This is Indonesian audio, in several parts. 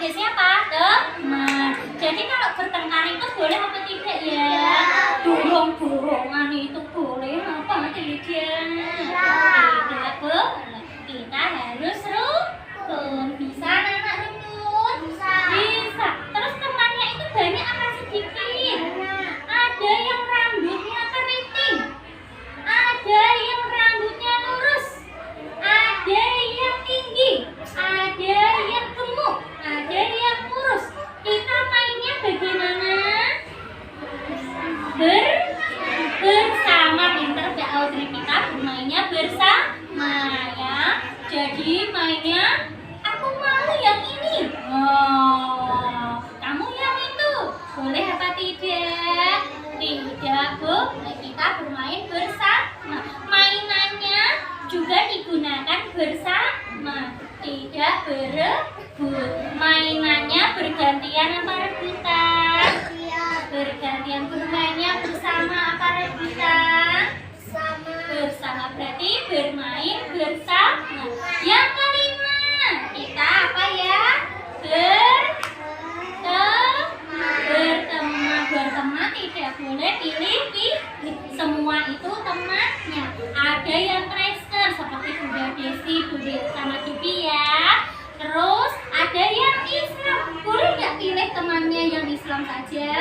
sebagai siapa? Teman. Jadi kalau bertengkar itu boleh apa tidak ya? Dorong-dorongan itu boleh apa tidak? Tidak boleh. Kita harus rukun. Bisa anak rukun? Bisa. Terus temannya itu banyak apa sedikit? Ada yang rambutnya keriting, ada yang rambutnya lurus, ada yang tinggi, ada yang gemuk, ada yang kurus. Kita mainnya bagaimana? Bersama. Pinter Mbak Audrey, kita bermainnya bersama ya. Jadi mainnya aku mau yang ini, kamu yang itu. Boleh apa tidak? Tidak boleh. Kita bermain bersama. Mainannya juga digunakan bersama, tidak berebut. Mainannya bergantian apa rebutan? Bergantian. Bermainnya bersama apa rebutan? Bersama, berarti bermain bersama. Yang kelima, kita apa ya? Berteman tidak boleh pilih-pilih. Semua itu temannya. Ada yang Kristen seperti Bunda Desi, Bunda sama Bibi ya. Terus ada yang Islam. Boleh nggak pilih temannya yang Islam saja?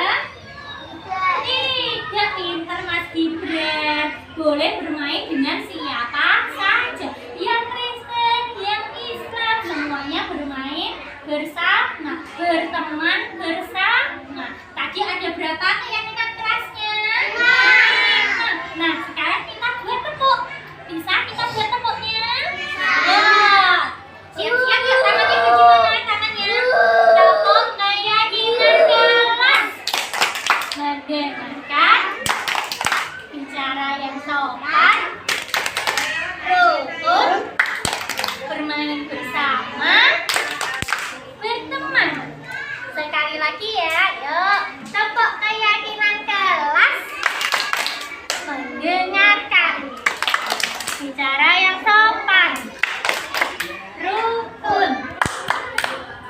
Tidak. Pinter Mas Gibran. Boleh bermain dengan siapa saja. Yang Kristen, yang Islam, semuanya bermain bersama, berteman bersama. Tadi ada berapa keyakinan kelasnya? Nah, sekarang kita buat tepuk. Bisa kita buat tepuknya? Siap-siap ya, tangannya bagaimana tangannya? Tepuk keyakinan kelas. Mendengarkan, bicara yang sopan, rukun, bermain bersama, berteman. Sekali lagi ya, yuk. Tepuk keyakinan kelas. Mendengarkan, bicara yang sopan, rukun,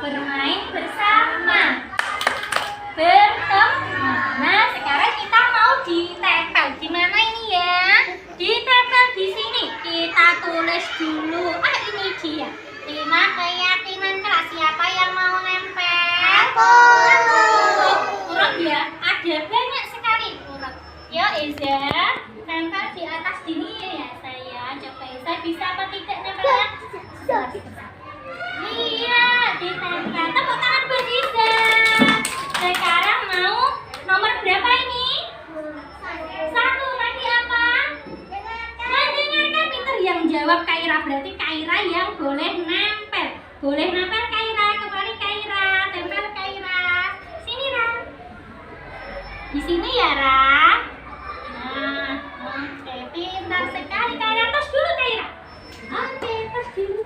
bermain bersama, berteman. Nah, sekarang kita mau ditempel. Gimana ini ya? Ditempel di sini. Kita tulis dulu. Ini dia. 5 keyakinan kelas. Siapa yang mau nempel? Urut ya. Ada banyak sekali urut. Yuk Eza, tempel di atas sini ya saya. Coba Eza bisa apa tidak nempelnya? Iya, ditempel. Tepuk tangan buat Eza. Sekarang mau nomor berapa ini? 1. Tadi apa? Mendengarkan. Pinter yang jawab Kaira. Berarti Kaira yang boleh nempel. Boleh nempel Kaira. Kembali Kaira. Tempel Kaira. Sini Ra. Di sini ya Ra. Nah, oke. Pintar sekali Kaira. Tos dulu Kaira. Oke, tos dulu.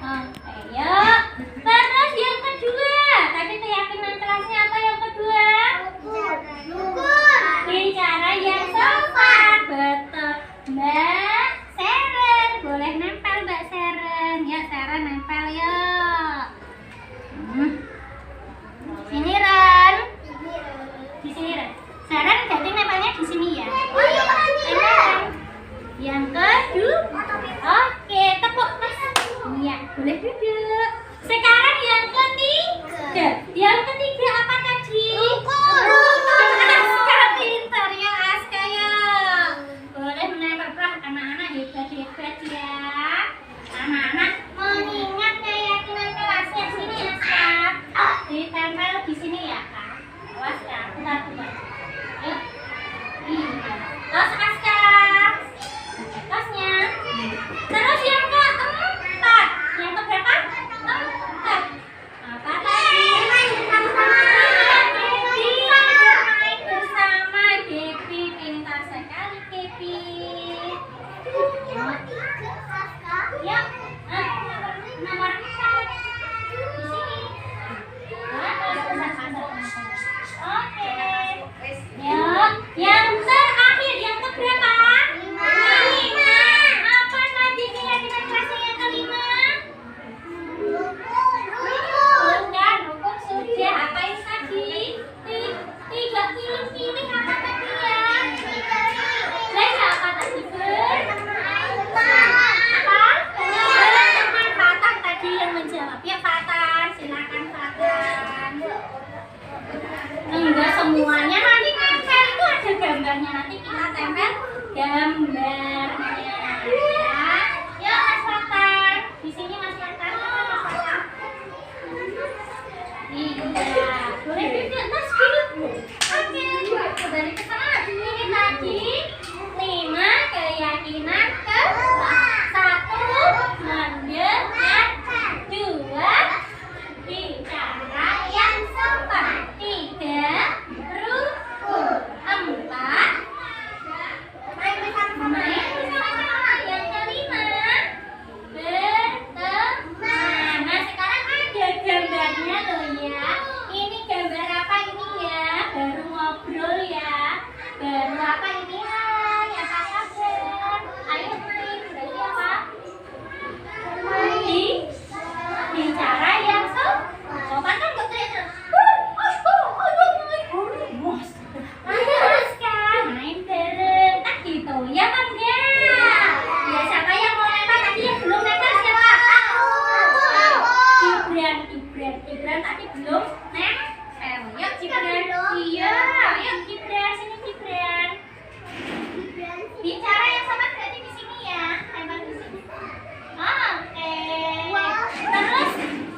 Oke, yuk. Terus yang kedua. Tadi keyakinan kelasnya apa yang kedua? Bicara yang sopan. Betul. Mbak Seren. Boleh nempel Mbak Seren. Ya, Seren nempel yuk. Sini Ren. Di sini Ren. Seren jadi balik ke sana. Ini tadi 5 keyakinan kelas. 1 mendengarkan, 2 bicara yang sopan, 3 rukun, 4 main bersama, yang kelima berteman. Nah sekarang ada gambarnya loh ya. Ini gambar apa ini ya? Baru ngobrol ya. Baru apa ini? Hai, apa kabar? Ayo main. Berarti apa? Bicara yang sopan kan gak teriak-teriak. Terus kan main bareng. Tak gitu ya kan ya? Ya siapa yang mau lempar tadi yang belum lempar siapa? Gibran tadi belum nempel. Yuk Gibran. Iya, yuk Gibran sini Gibran. Bicara yang sama berarti di sini ya. Lempar di sini. Oke. Terus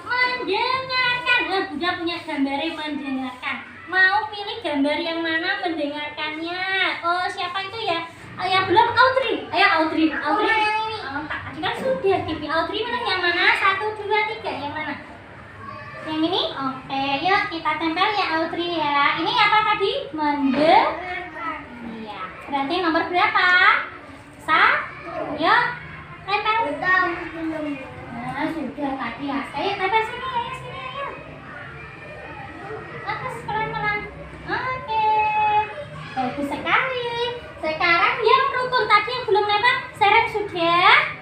mendengarkan. Nah, udah punya gambarnya mendengarkan. Mau pilih gambar yang mana mendengarkannya? Oh, siapa itu ya? Yang belum Audrey. Ayo Audrey. Tak tadi kan sudah. Kipi Audrey mana yang mana? 1, 2, 3. Yang mana? Yang ini? Oke, yuk kita tempel ya Audrey ya. Ini apa tadi? Mendengarkan. Iya. Berarti nomor berapa? 1. Yuk, tempel. Nah, sudah tadi ya. Ayo tempel sini ya, sini ayo. Atas pelan-pelan. Oke. Bagus sekali. Sekarang yang rukun tadi yang belum lempar, Seren sudah.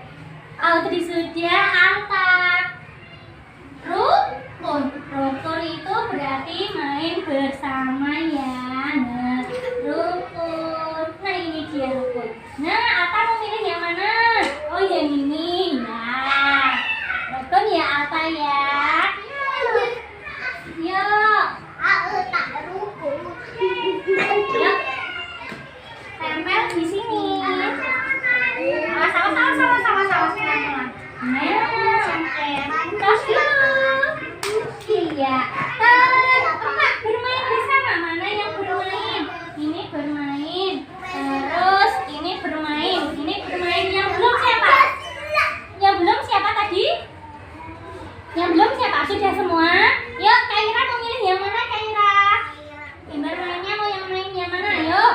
Audrey sudah, angkat. Rukun itu berarti main bersama ya. Nah, rukun. Nah, ini dia rukun. Nah, apa mau pilih yang mana? Oh, yang ini ya. Rukun ya apa ya? Yuk. Yuk. Tempel di sini. Sama pelan-pelan. Terus iya. Emak bermain bersama. Mana yang bermain? Ini bermain. Terus ini bermain. Ini bermain. Yang belum siapa? Yang belum siapa tadi? Yang belum siapa? Sudah semua? Yuk, Kaira mau milih yang mana Kaira? Gambar mainnya mau yang main yang mana? Yuk.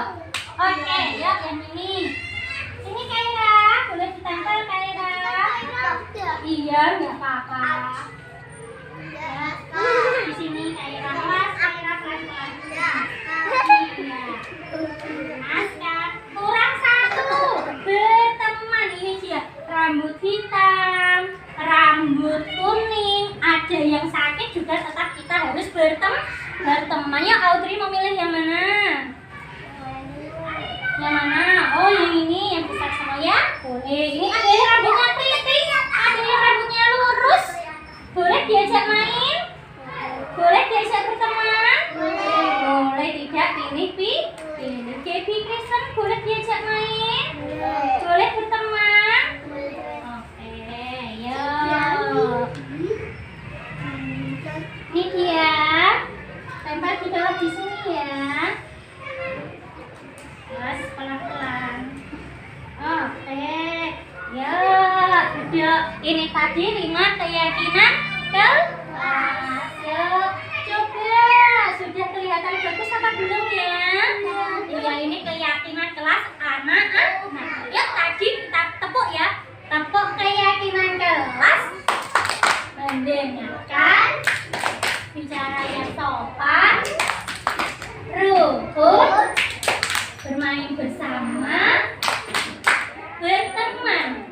Oke, yuk yang ini. Ini Kaira, boleh ditempel Kaira. Iya, nggak apa-apa. Di sini Kaira, Kaira pelan-pelan. Iya. Askar, kurang 1. Berteman ini dia. Rambut hitam, rambut kuning. Ada yang sakit juga tetap kita harus berteman. Ya Audrey mau milih yang mana? Yang mana? Oh yang ini yang besar semua ya? Boleh. Ini ada yang rambutnya keriting, ada yang rambutnya lurus. Boleh diajak main? Boleh diajak berteman? Boleh tidak pilih Gaby Kristen. Boleh diajak main? Boleh berteman? Oke, yuk. Ini dia. Tempel di bawah di sini ya. Terus pelan-pelan. Oke. Ya, udah. Ini tadi 5 keyakinan kelas. Yuk, coba. Sudah kelihatan bagus apa belum ya? Iya, ini keyakinan kelas anak-anak. Yuk, tadi kita tepuk ya. Tepuk keyakinan kelas. Mendengarkan. Bicara yang sopan. Rukun. Bermain bersama, berteman.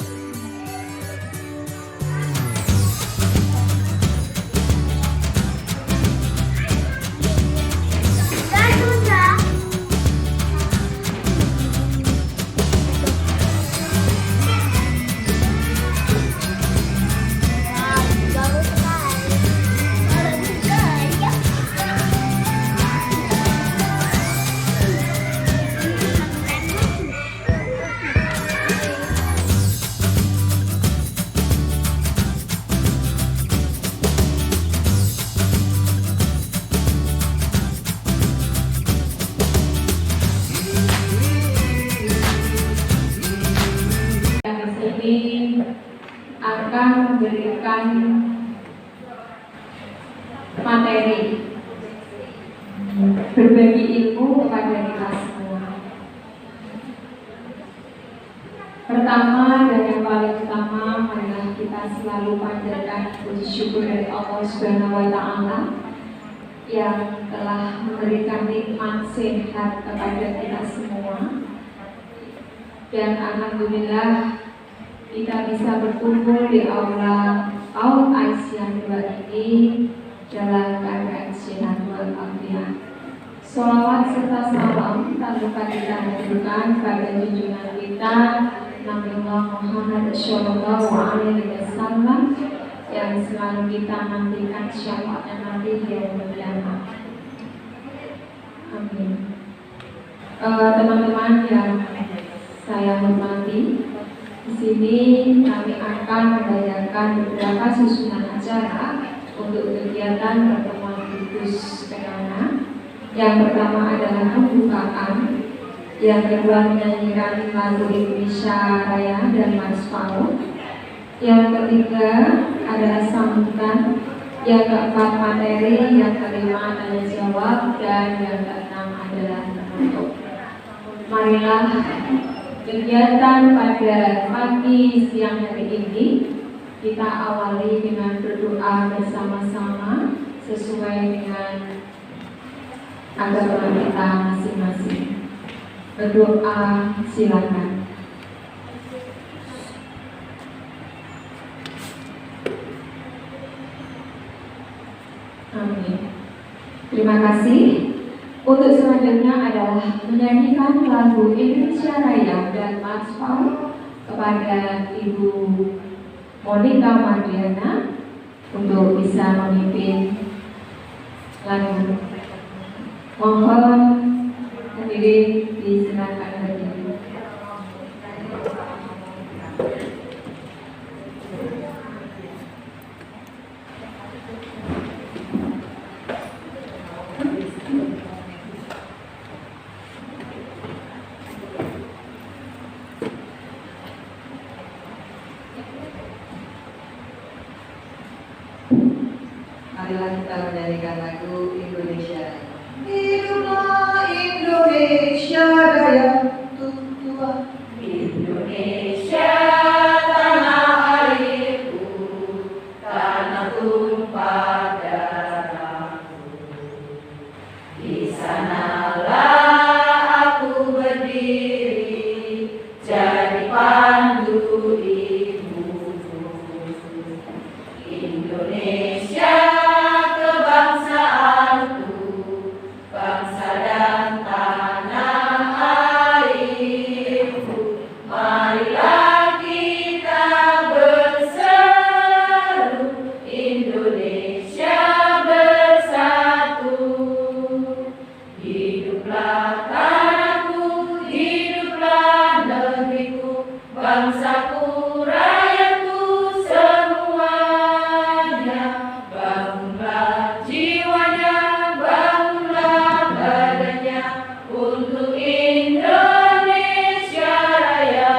akan memberikan materi berbagi ilmu kepada kita semua. Pertama dan yang paling utama, marilah kita selalu panjatkan puji syukur dari Allah Subhanahu wa Ta'ala yang telah memberikan nikmat sehat kepada kita semua. Dan alhamdulillah kita bisa berkumpul di aula PAUD Aisyah 2 ini dalam keadaan sehat walafiat. Sholawat serta salam tak lupa kita haturkan pada junjungan kita Nabi Muhammad Shallallahu Alaihi Wasallam yang selalu kita nantikan syafaatnya nanti di yaumul qiyamah. Amin. Teman-teman yang saya hormati, di sini kami akan membacakan beberapa susunan acara untuk kegiatan pertemuan Kudus Kenana. Yang pertama adalah pembukaan, yang kedua menyanyikan lagu Indonesia Raya dan Mas PAUD, yang ketiga adalah sambutan, yang keempat materi, yang kelima tanya jawab, dan yang keenam adalah penutup. Marilah kegiatan pada pagi siang hari ini kita awali dengan berdoa bersama-sama sesuai dengan agama kita masing-masing. Berdoa, silakan. Amin. Terima kasih. Untuk selanjutnya adalah menyanyikan lagu Indonesia Raya dan Mas PAUD kepada Ibu Monica Mardiana untuk bisa memimpin lagu. Mohon hadirin disilakan berdiri. Marilah kita menyanyikan lagu Indonesia. Hiduplah Indonesia Raya, Tuhan. Indonesia tanah airku, tanah tumpah darahku. Di sanalah aku berdiri, jadi pandu ibuku. Indonesia kebangsaanku, bangsa dan tanah airku. Marilah kita berseru, Indonesia bersatu. Hiduplah tanahku, hiduplah negeriku, bangsaku, rakyatku semuanya. Bangunlah jiwanya, bangunlah badannya untuk Indonesia Raya.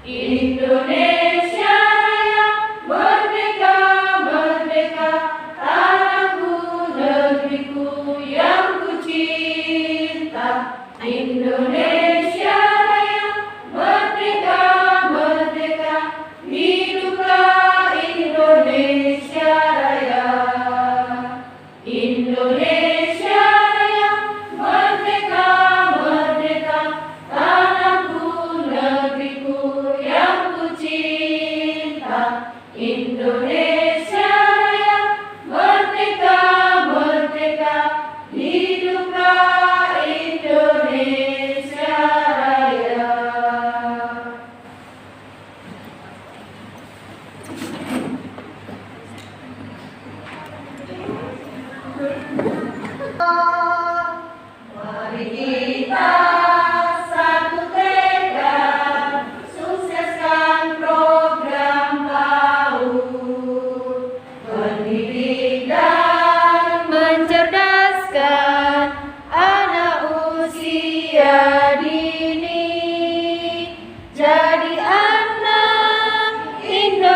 Indonesia Raya, merdeka, merdeka, tanahku, negeriku yang ku cinta. Indonesia Raya, merdeka, merdeka, hiduplah Indonesia Raya. Indonesia Raya, merdeka, merdeka, tanahku, negeriku yang ku cinta. Indonesia Raya, merdeka, merdeka, hiduplah Indonesia Raya. Mari kita satu tekad, sukseskan program PAUD, mendidik dan mencerdaskan anak usia dini, jadi anak Indonesia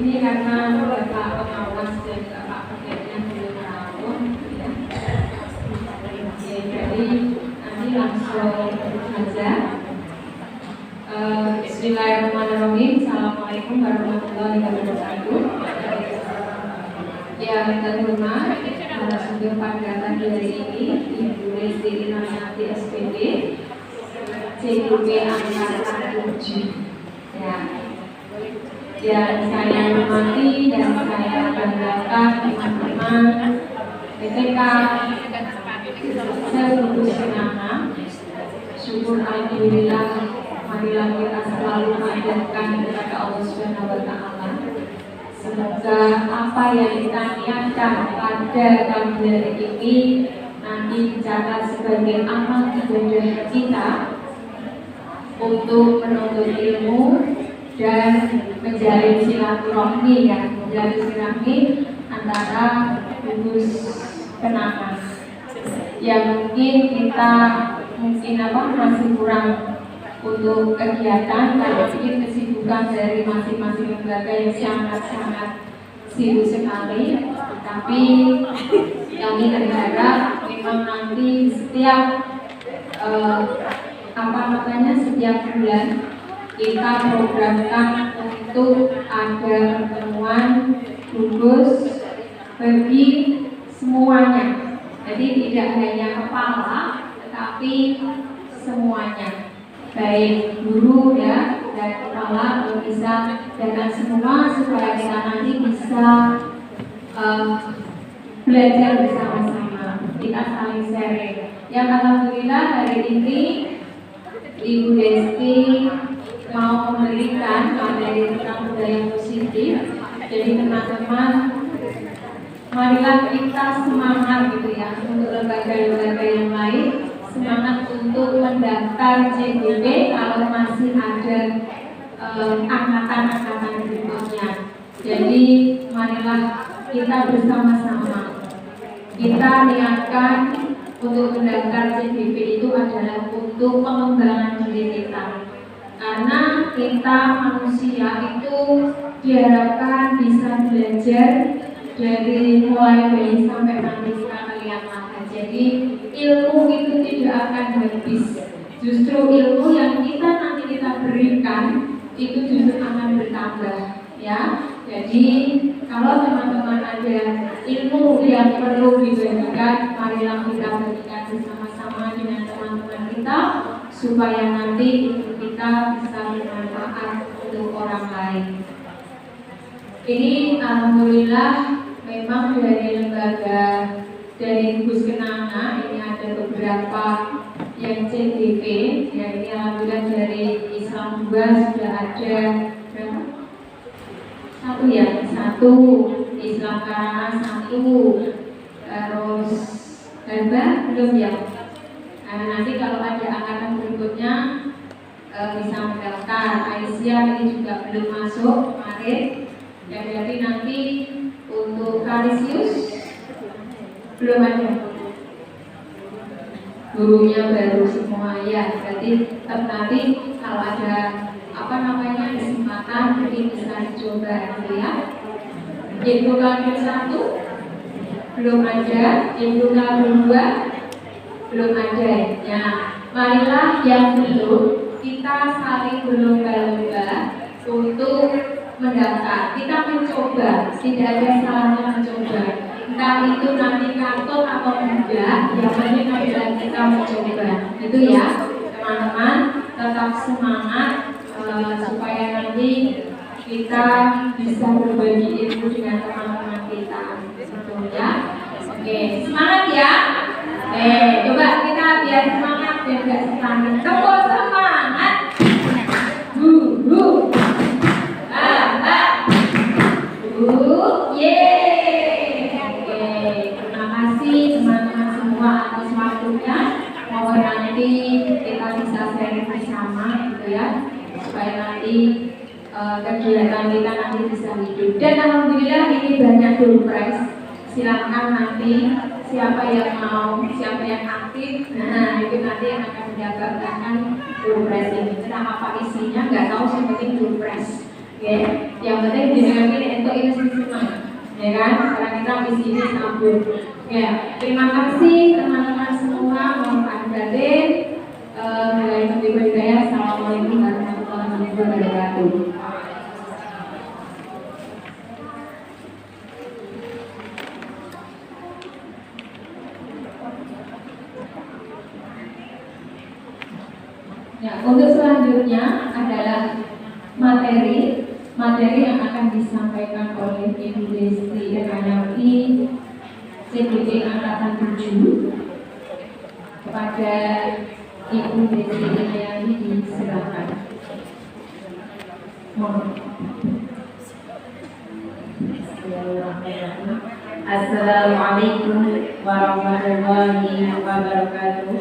Ini karena Bapak pengawas dan Bapak pengajian belum tahun, ya. Oke, jadi nanti langsung saja. Bismillahirrahmanirrahim. Assalamualaikum warahmatullahi wabarakatuh. Ya, minta hormat narasumber pada pagi hari ini Ibu Lesti Rinaldi SPD, CGP angkatan 7. Ya. Yang saya hormati dan saya banggakan teman-teman PTK seluruh Senana. Syukur alhamdulillah, marilah kita selalu panjatkan kepada Allah Subhanahu wa taala. Semoga apa yang kita niatkan pada pagi hari ini nanti dicatat sebagai amal ibadah kita untuk menuntut ilmu dan menjalin silaturahmi, ya, menjalin silaturahmi antara gugus kenangan yang mungkin masih kurang untuk kegiatan karena mungkin kesibukan dari masing-masing lembaga yang sangat-sangat sibuk sekali. Tapi kami berharap memang nanti setiap setiap bulan kita programkan untuk ada pertemuan gugus bagi semuanya. Jadi tidak hanya kepala, tetapi semuanya, baik guru ya dan kepala bisa dengan semua supaya kita nanti bisa belajar bersama-sama, kita saling sharing. Yang alhamdulillah hari ini Ibu Lesti mau memberikan materi tentang budaya positif. Jadi teman-teman, marilah kita semangat gitu ya, untuk lembaga-lembaga yang lain semangat untuk mendaftar CGP kalau masih ada angkatan-angkatan berikutnya. Jadi marilah kita bersama-sama kita niatkan untuk mendaftar CGP itu adalah untuk pengembangan diri kita. Karena kita manusia itu diharapkan bisa belajar dari mulai bayi sampai nanti kita melihat mata. Jadi ilmu itu tidak akan habis. Justru ilmu yang kita berikan itu justru akan bertambah, ya. Jadi kalau teman-teman ada ilmu yang perlu dibagikan, marilah kita bagikan bersama-sama dengan teman-teman kita supaya nanti ilmu kita bisa bermanfaat untuk orang lain. Ini alhamdulillah memang dari lembaga dari gugus kenanga ini ada beberapa yang CGP, ya ini alhamdulillah dari Islam 2 sudah ada satu, Islam Karana 1, terus Herba belum ya. Nah, nanti kalau ada angkatan berikutnya bisa mendaftar. Aisyah ini juga belum masuk kemarin. Ya, jadi nanti untuk Kalisius belum ada, gurunya baru semua ya. Berarti nanti kalau ada kesempatan jadi bisa dicoba gitu ya. Info Kalisius 1 belum ada, info Kalisius 2 belum ada ya. Marilah yang belum kita saling berlomba-lomba untuk mendaftar. Kita mencoba, tidak ada salahnya mencoba. Entah itu nanti kantor atau enggak, yang penting adalah kita mencoba. Itu ya, teman-teman, tetap semangat supaya nanti kita bisa berbagi ilmu dengan teman-teman kita. Tentunya. Oke, semangat ya. Coba kita biar semangat dan gak semangat. Tepuk semangat. Terima kasih teman-teman semua atas waktunya. Mohon nanti kita bisa sharing bersama gitu ya, supaya nanti kegiatan kita nanti bisa hidup. Dan alhamdulillah ini banyak door prize. Silakan nanti siapa yang mau, siapa yang aktif, nah itu nanti yang akan mendapatkan door prize ini. Entah apa isinya nggak tahu, yang penting door prize. Oke, yang penting jenengan ini untuk ini semangat, ya kan? Sekarang kita misi ini sambung. Ya, terima kasih teman-teman semua, mohon batin. Assalamualaikum warahmatullahi wabarakatuh. Ya, untuk selanjutnya adalah materi yang akan disampaikan oleh Ibu Desti Ekayanti, CDD Angkatan 7. Kepada Ibu Desti Ekayanti disilakan. Mohon. Assalamualaikum warahmatullahi wabarakatuh.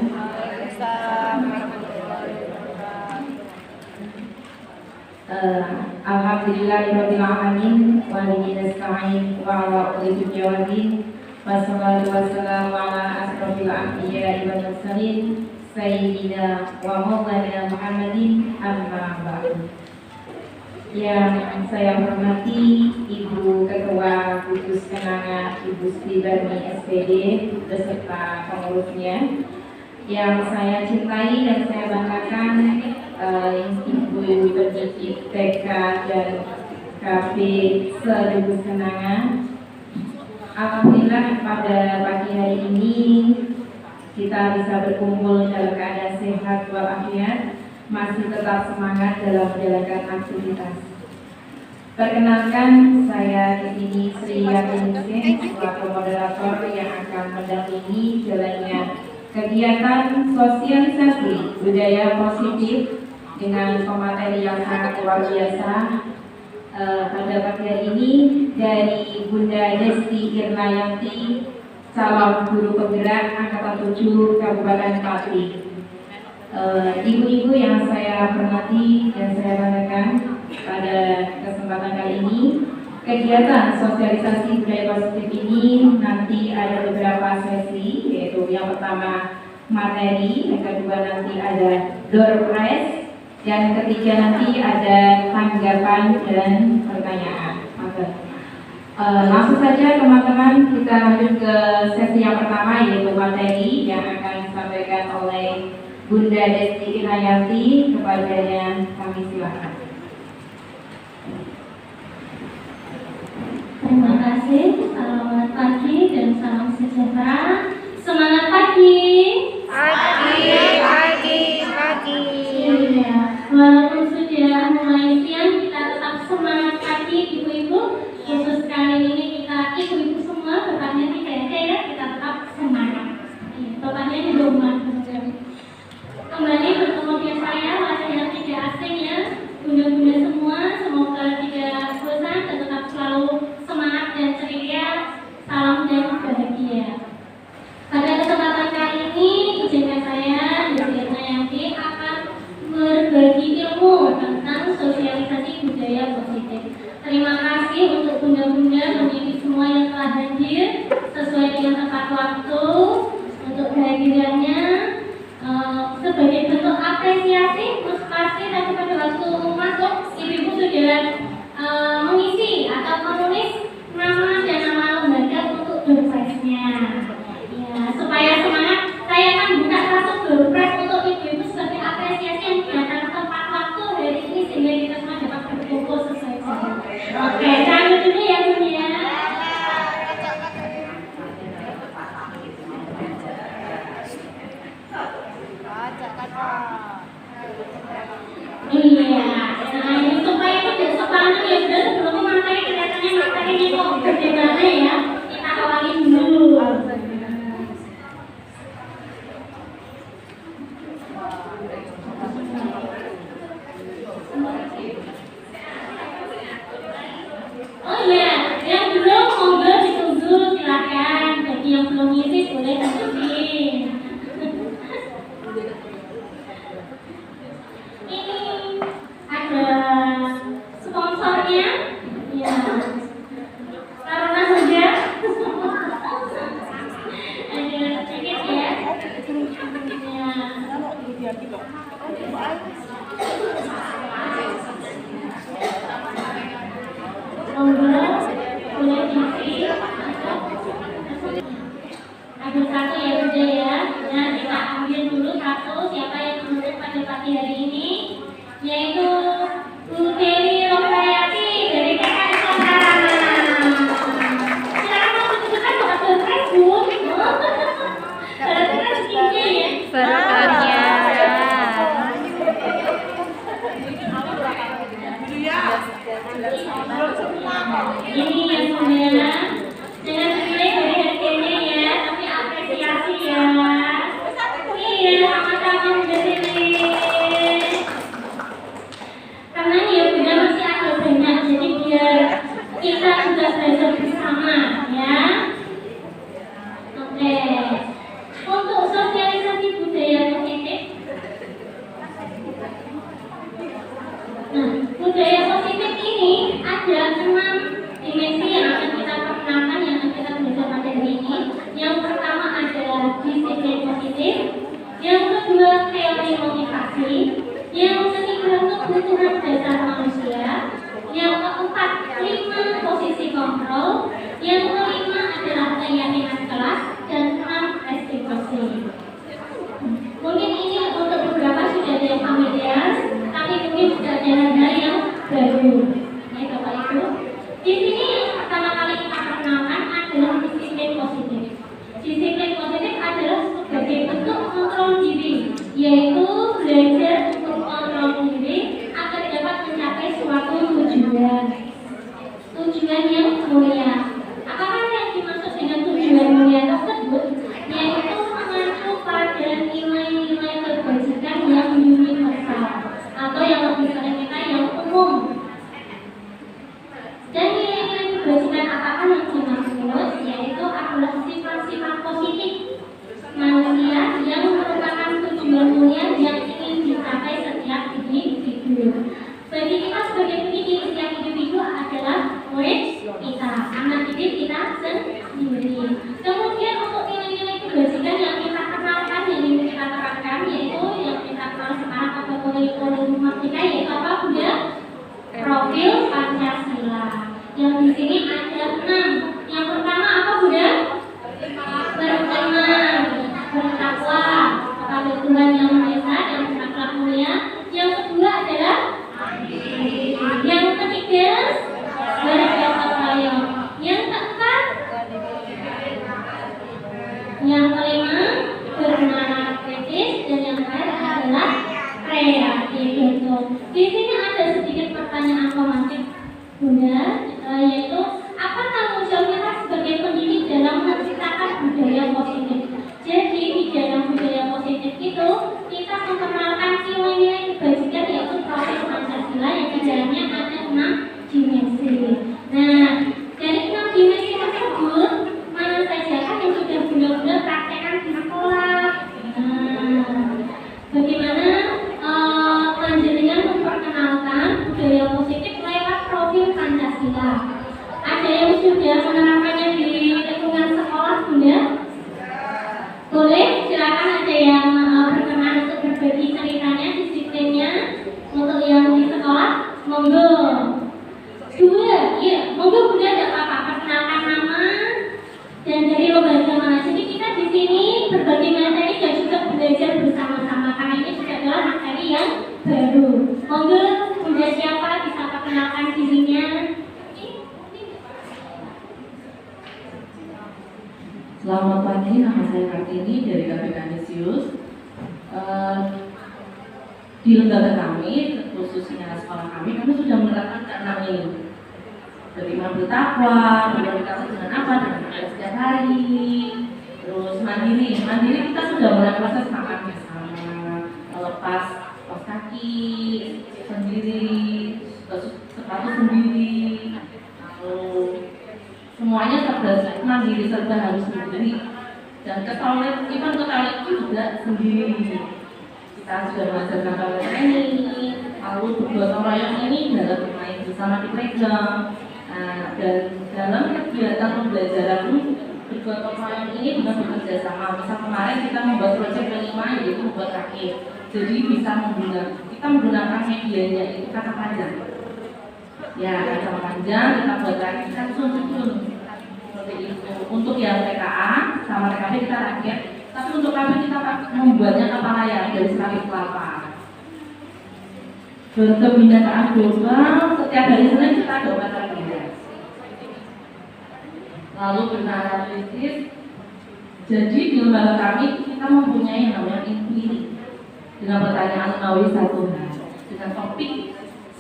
Alhamdulillahirabbil alamin wa bihi nasta'in wa ala kulli syai'in wassalatu wassalamu ala asrofil anbiya'i wal mursalin sayyidina wa maulana Muhammadin amma ba'du. Yang saya hormati Ibu Ketua Gugus Kenanga Ibu Sri Barni SPD beserta pengurusnya, yang saya cintai dan saya banggakan, Ibu pendidik TK dan KB se-Gugus Kenanga. Alhamdulillah pada pagi hari ini kita bisa berkumpul dalam keadaan sehat walafiat, masih tetap semangat dalam menjalankan aktivitas. Perkenalkan, saya di sini Sri Yatin selaku moderator yang akan mendampingi jalannya kegiatan sosialisasi budaya positif dengan pemateri yang sangat luar biasa. Pada pagi hari ini dari Bunda Desti Irnayanti, calon guru penggerak Angkatan 7 Kabupaten Pati. Ibu-ibu yang saya hormati dan saya banggakan, pada kesempatan kali ini kegiatan sosialisasi budaya positif ini nanti ada beberapa sesi, yaitu yang pertama materi, yang kedua nanti ada door prize, dan ketiga nanti ada tanggapan dan pertanyaan. Langsung saja teman-teman, kita lanjut ke sesi yang pertama, yaitu materi yang akan disampaikan oleh Bunda Desti Irnayanti. Kepadanya kami silakan. Terima kasih. Selamat pagi dan salam sejahtera. Semangat pagi. Iya, walaupun sudah mulai siang, kita tetap semangat pagi, ibu-ibu. Khusus kali ini kita ibu-ibu semua, bapaknya tidak ada ya, kita tetap semangat. Bapaknya di rumah. Kembali bertemu dengan saya, wajah yang tidak asing ya, bunda-bunda semua. Semoga tidak bosan dan tetap selalu semangat dan ceria. Salam dan bahagia. Pada kesempatan kali ini, izinkan saya Desti Irnayanti akan berbagi ilmu tentang sosialisasi budaya positif. Terima kasih untuk bunda-bunda dan ibu semua yang telah hadir sesuai dengan tepat waktu. Untuk kehadirannya sebagai bentuk apresiasi, motivasi dan pada waktu masuk, ibu-ibu sudah mengisi atau menulis nama dan nama lembaga untuk doorprize-nya. Ya, supaya semangat, saya akan buka satu doorprize untuk ibu-ibu sebagai apresiasi yang datang tepat waktu hari ini sehingga kita semua dapat berkumpul sesuai jadwal. Oke, sambil dulu ya Bunda. Iya, supaya tidak sepanjang ya sudah sebelum materi kelihatannya materinya kok gede banget ya. Kita awalin dulu. Oh iya, yang belum monggo ditunggu silakan. Jadi yang belum ngisi boleh ngisi. Ini ada sponsornya, ya. Karena saja ada tiket ya. Ya. Ini yang mulia, jangan dinilai dari harganya ya, tapi apresiasi ya. Iya, sama-sama Bunda Siti. Karena ya Bunda masih ada banyak, jadi biar kita juga belajar bersama ya. Oke, untuk sosialisasi budaya positif. Nah, budaya positif ini ada 6 dimensi yang akan kita perkenalkan, yang akan kita belajar pada hari ini. Yang pertama adalah disiplin positif, yang kedua teori motivasi, yang ketiga kebutuhan dasar manusia, yang keempat 5 posisi kontrol, yang kelima adalah keyakinan kelas, dan 6 restitusi. Mungkin ini untuk beberapa sudah ada yang familiar, tapi mungkin sudah ada hal yang baru. Ya Bapak Ibu, di sini yang pertama kali kita perkenalkan adalah disiplin positif. Disiplin positif adalah sebagai bentuk kontrol diri, yaitu belajar untuk kontrol diri agar dapat mencapai suatu tujuan. Tujuan yang mulia. Apakah yang dimaksud dengan tujuan mulia tersebut? Yaitu mengacu pada nilai-nilai kebajikan yang universal atau yang lebih sering kita yang umum. Dan nilai-nilai kebajikan apakah yang dimaksud? Yaitu adalah sifat-sifat positif manusia yang merupakan tujuan mulia yang ingin dicapai setiap individu. Bagi kita sebagai pendidik, setiap individu adalah murid kita, anak didik kita sendiri. Kemudian untuk nilai-nilai kebajikan yang kita kenalkan, yang ingin kita terapkan, yaitu yang kita kenal sekarang atau kurikulum merdeka, yaitu apa Bunda? Profil Pancasila. Yang di sini ada 6. Yang pertama apa Bunda? Beriman, bertakwa kepada Tuhan yang Maha Esa dan berakhlak mulia. Yang kedua adalah yang ketiga bergotong royong. Yang keempat, yang kelima bernalar kritis, dan yang terakhir adalah kreatif. Di sini ada sedikit pertanyaan komandir Bunda, yaitu apa tanggung jawab kita sebagai pendidik dalam menciptakan budaya positif? Jadi di dalam budaya positif itu kita memperkenalkan nilai-nilai kebajikan, yaitu profil Pancasila yang di dalamnya ada 6 dimensi. Nah, dari 6 dimensi tersebut mana saja kan yang sudah Bunda praktekkan di sekolah? Bagaimana panjenengan memperkenalkan budaya positif lewat profil Pancasila? Ada yang sudah menerapkannya di lingkungan sekolah Bunda? Boleh, silakan ada yang berkenan untuk berbagi ceritanya, disiplinnya untuk yang di sekolah. Monggo. 2, iya, monggo Bunda, tidak apa-apa, perkenalkan nama dan dari lembaga mana. Jadi kita di sini berbagi materi dan juga belajar bersama-sama karena ini juga adalah materi yang baru. Monggo Bunda, siapa bisa perkenalkan dirinya? Selamat pagi, nama saya Kartini dari KPK Nisius. Di lembaga kami, khususnya sekolah kami sudah menerapkan ke-6 ini. Beriman bertakwa, berkomunikasi dengan apa, dengan belajar setiap hari, terus mandiri. Mandiri kita sudah mulai proses makan bersama, melepas kaos kaki sendiri, sepatu sendiri, lalu semuanya serba mandiri, serba harus sendiri. Dan ke toilet, even ke toilet itu juga sendiri. Kita sudah mengajarkan toilet training, lalu bergotong royong ini dalam bermain bersama di playground. Nah, dan dalam kegiatan pembelajaran bergotong royong ini bukan bekerja sama. Misal kemarin kita membuat proyek kelima, yaitu membuat rakit. Jadi bisa kita menggunakan medianya itu kata panjang. Ya, kata panjang kita buat rakit, kita susun seperti itu. Untuk yang TKA sama TKB kita rakit, tapi untuk kami kita membuatnya kapal layar dari serabi kelapa. Berkebinaan global, setiap hari Senin kita ada upacara pindah. Lalu bernalar kritis. Jadi di lembaga kami kita mempunyai yang namanya inquiry dengan pertanyaan menawi 1H dengan topik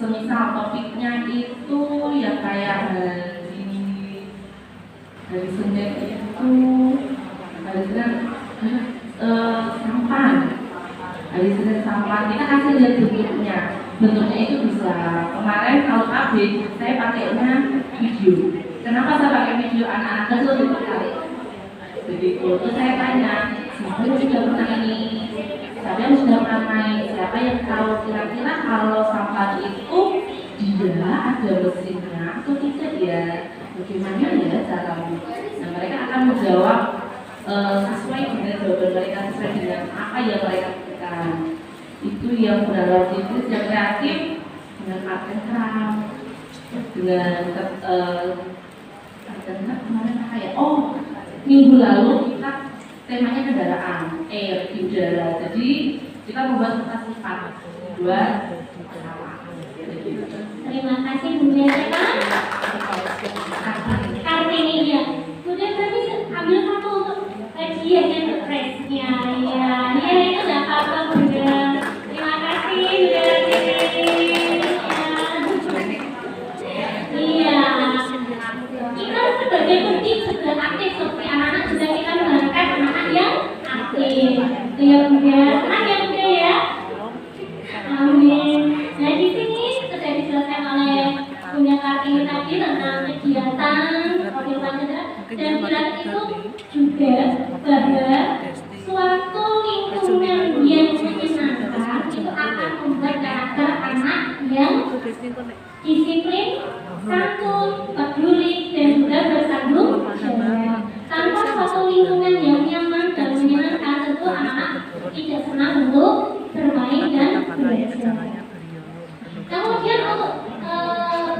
semisal topiknya itu ya kayak hari Senin itu hari Senin sampan, hari Senin sampan kita kasih lihat bentuknya itu bisa. Kemarin kalau KB saya pakainya video. Kenapa saya pakai video? Anak-anak kecil itu tertarik. Begitu, terus saya tanya, siapa yang sudah pernah ini? Siapa yang sudah pernah main? Siapa yang tahu kira-kira kalau sampan itu dia ada mesinnya atau tidak ya? Bagaimana ya cara? Nah, mereka akan menjawab sesuai dengan jawaban mereka, sesuai dengan apa yang mereka lakukan. Itu yang berarti yang kreatif dengan art and craft, dengan kemarin apa ya? Oh, minggu lalu kita temanya kendaraan, air, udara. Jadi kita membuat kertas lipat buat pesawat. Terima kasih Bunda Eva. Kartini ya. Bunda berarti ambil satu untuk kajian dan presnya. Ya itu nggak apa-apa Bunda. Terima kasih Bunda Kartini. Iya. Kita sebagai pendidik sudah aktif seperti anak-anak juga kita mengharapkan anak-anak yang aktif. Itu ya Bunda. Senang ya Bunda ya. Amin. Nah di sini sudah dijelaskan oleh Bunda Kartini tadi tentang kegiatan profil Pancasila dan bilang itu juga bahwa suatu lingkungan yang menyenangkan itu akan membuat karakter anak yang disiplin, santun, peduli dan juga bersanggung jawab. Tanpa suatu lingkungan yang nyaman dan menyenangkan tentu anak-anak tidak senang untuk bermain dan belajar. Kemudian untuk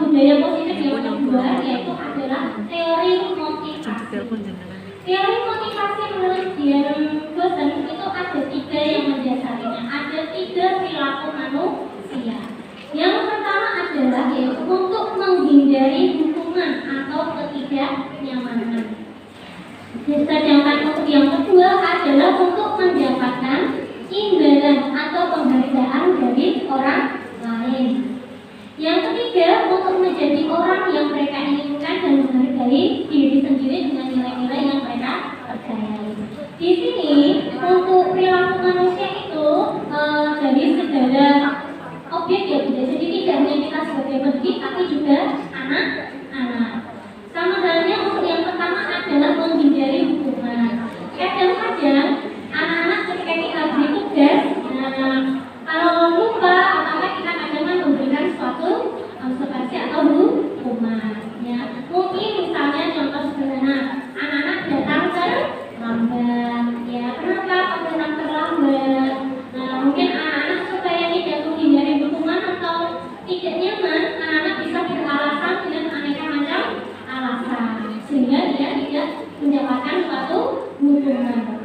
budaya positif yang kedua yaitu adalah teori motivasi. Teori motivasi menurut Dian Gosen itu ada 3 yang mendasarinya. Ada 3 perilaku manusia. Yang pertama adalah yaitu untuk menghindari hukuman atau ketidaknyamanan. Sedangkan untuk yang kedua adalah untuk mendapatkan imbalan atau penghargaan dari orang lain. Yang ketiga untuk menjadi orang yang mereka inginkan dan menghargai diri sendiri dengan nilai-nilai yang mereka percayai. Di sini untuk perilaku manusia itu dari segala objek ya Bunda. Jadi tidak hanya kita sebagai pendidik tapi juga anak-anak. Sama halnya untuk yang pertama adalah menghindari hukuman. Kadang-kadang anak-anak ketika kita beri tugas, kalau lupa atau kita kadang memberikan suatu observasi atau hukuman. Ya, mungkin misalnya contoh sederhana, anak-anak datang terlambat. Ya, kenapa kok datang terlambat? Nah, mungkin anak-anak supaya tidak menghindari hukuman atau tidak nyaman, anak-anak bisa beralasan dengan aneka macam alasan sehingga dia tidak mendapatkan suatu hukuman.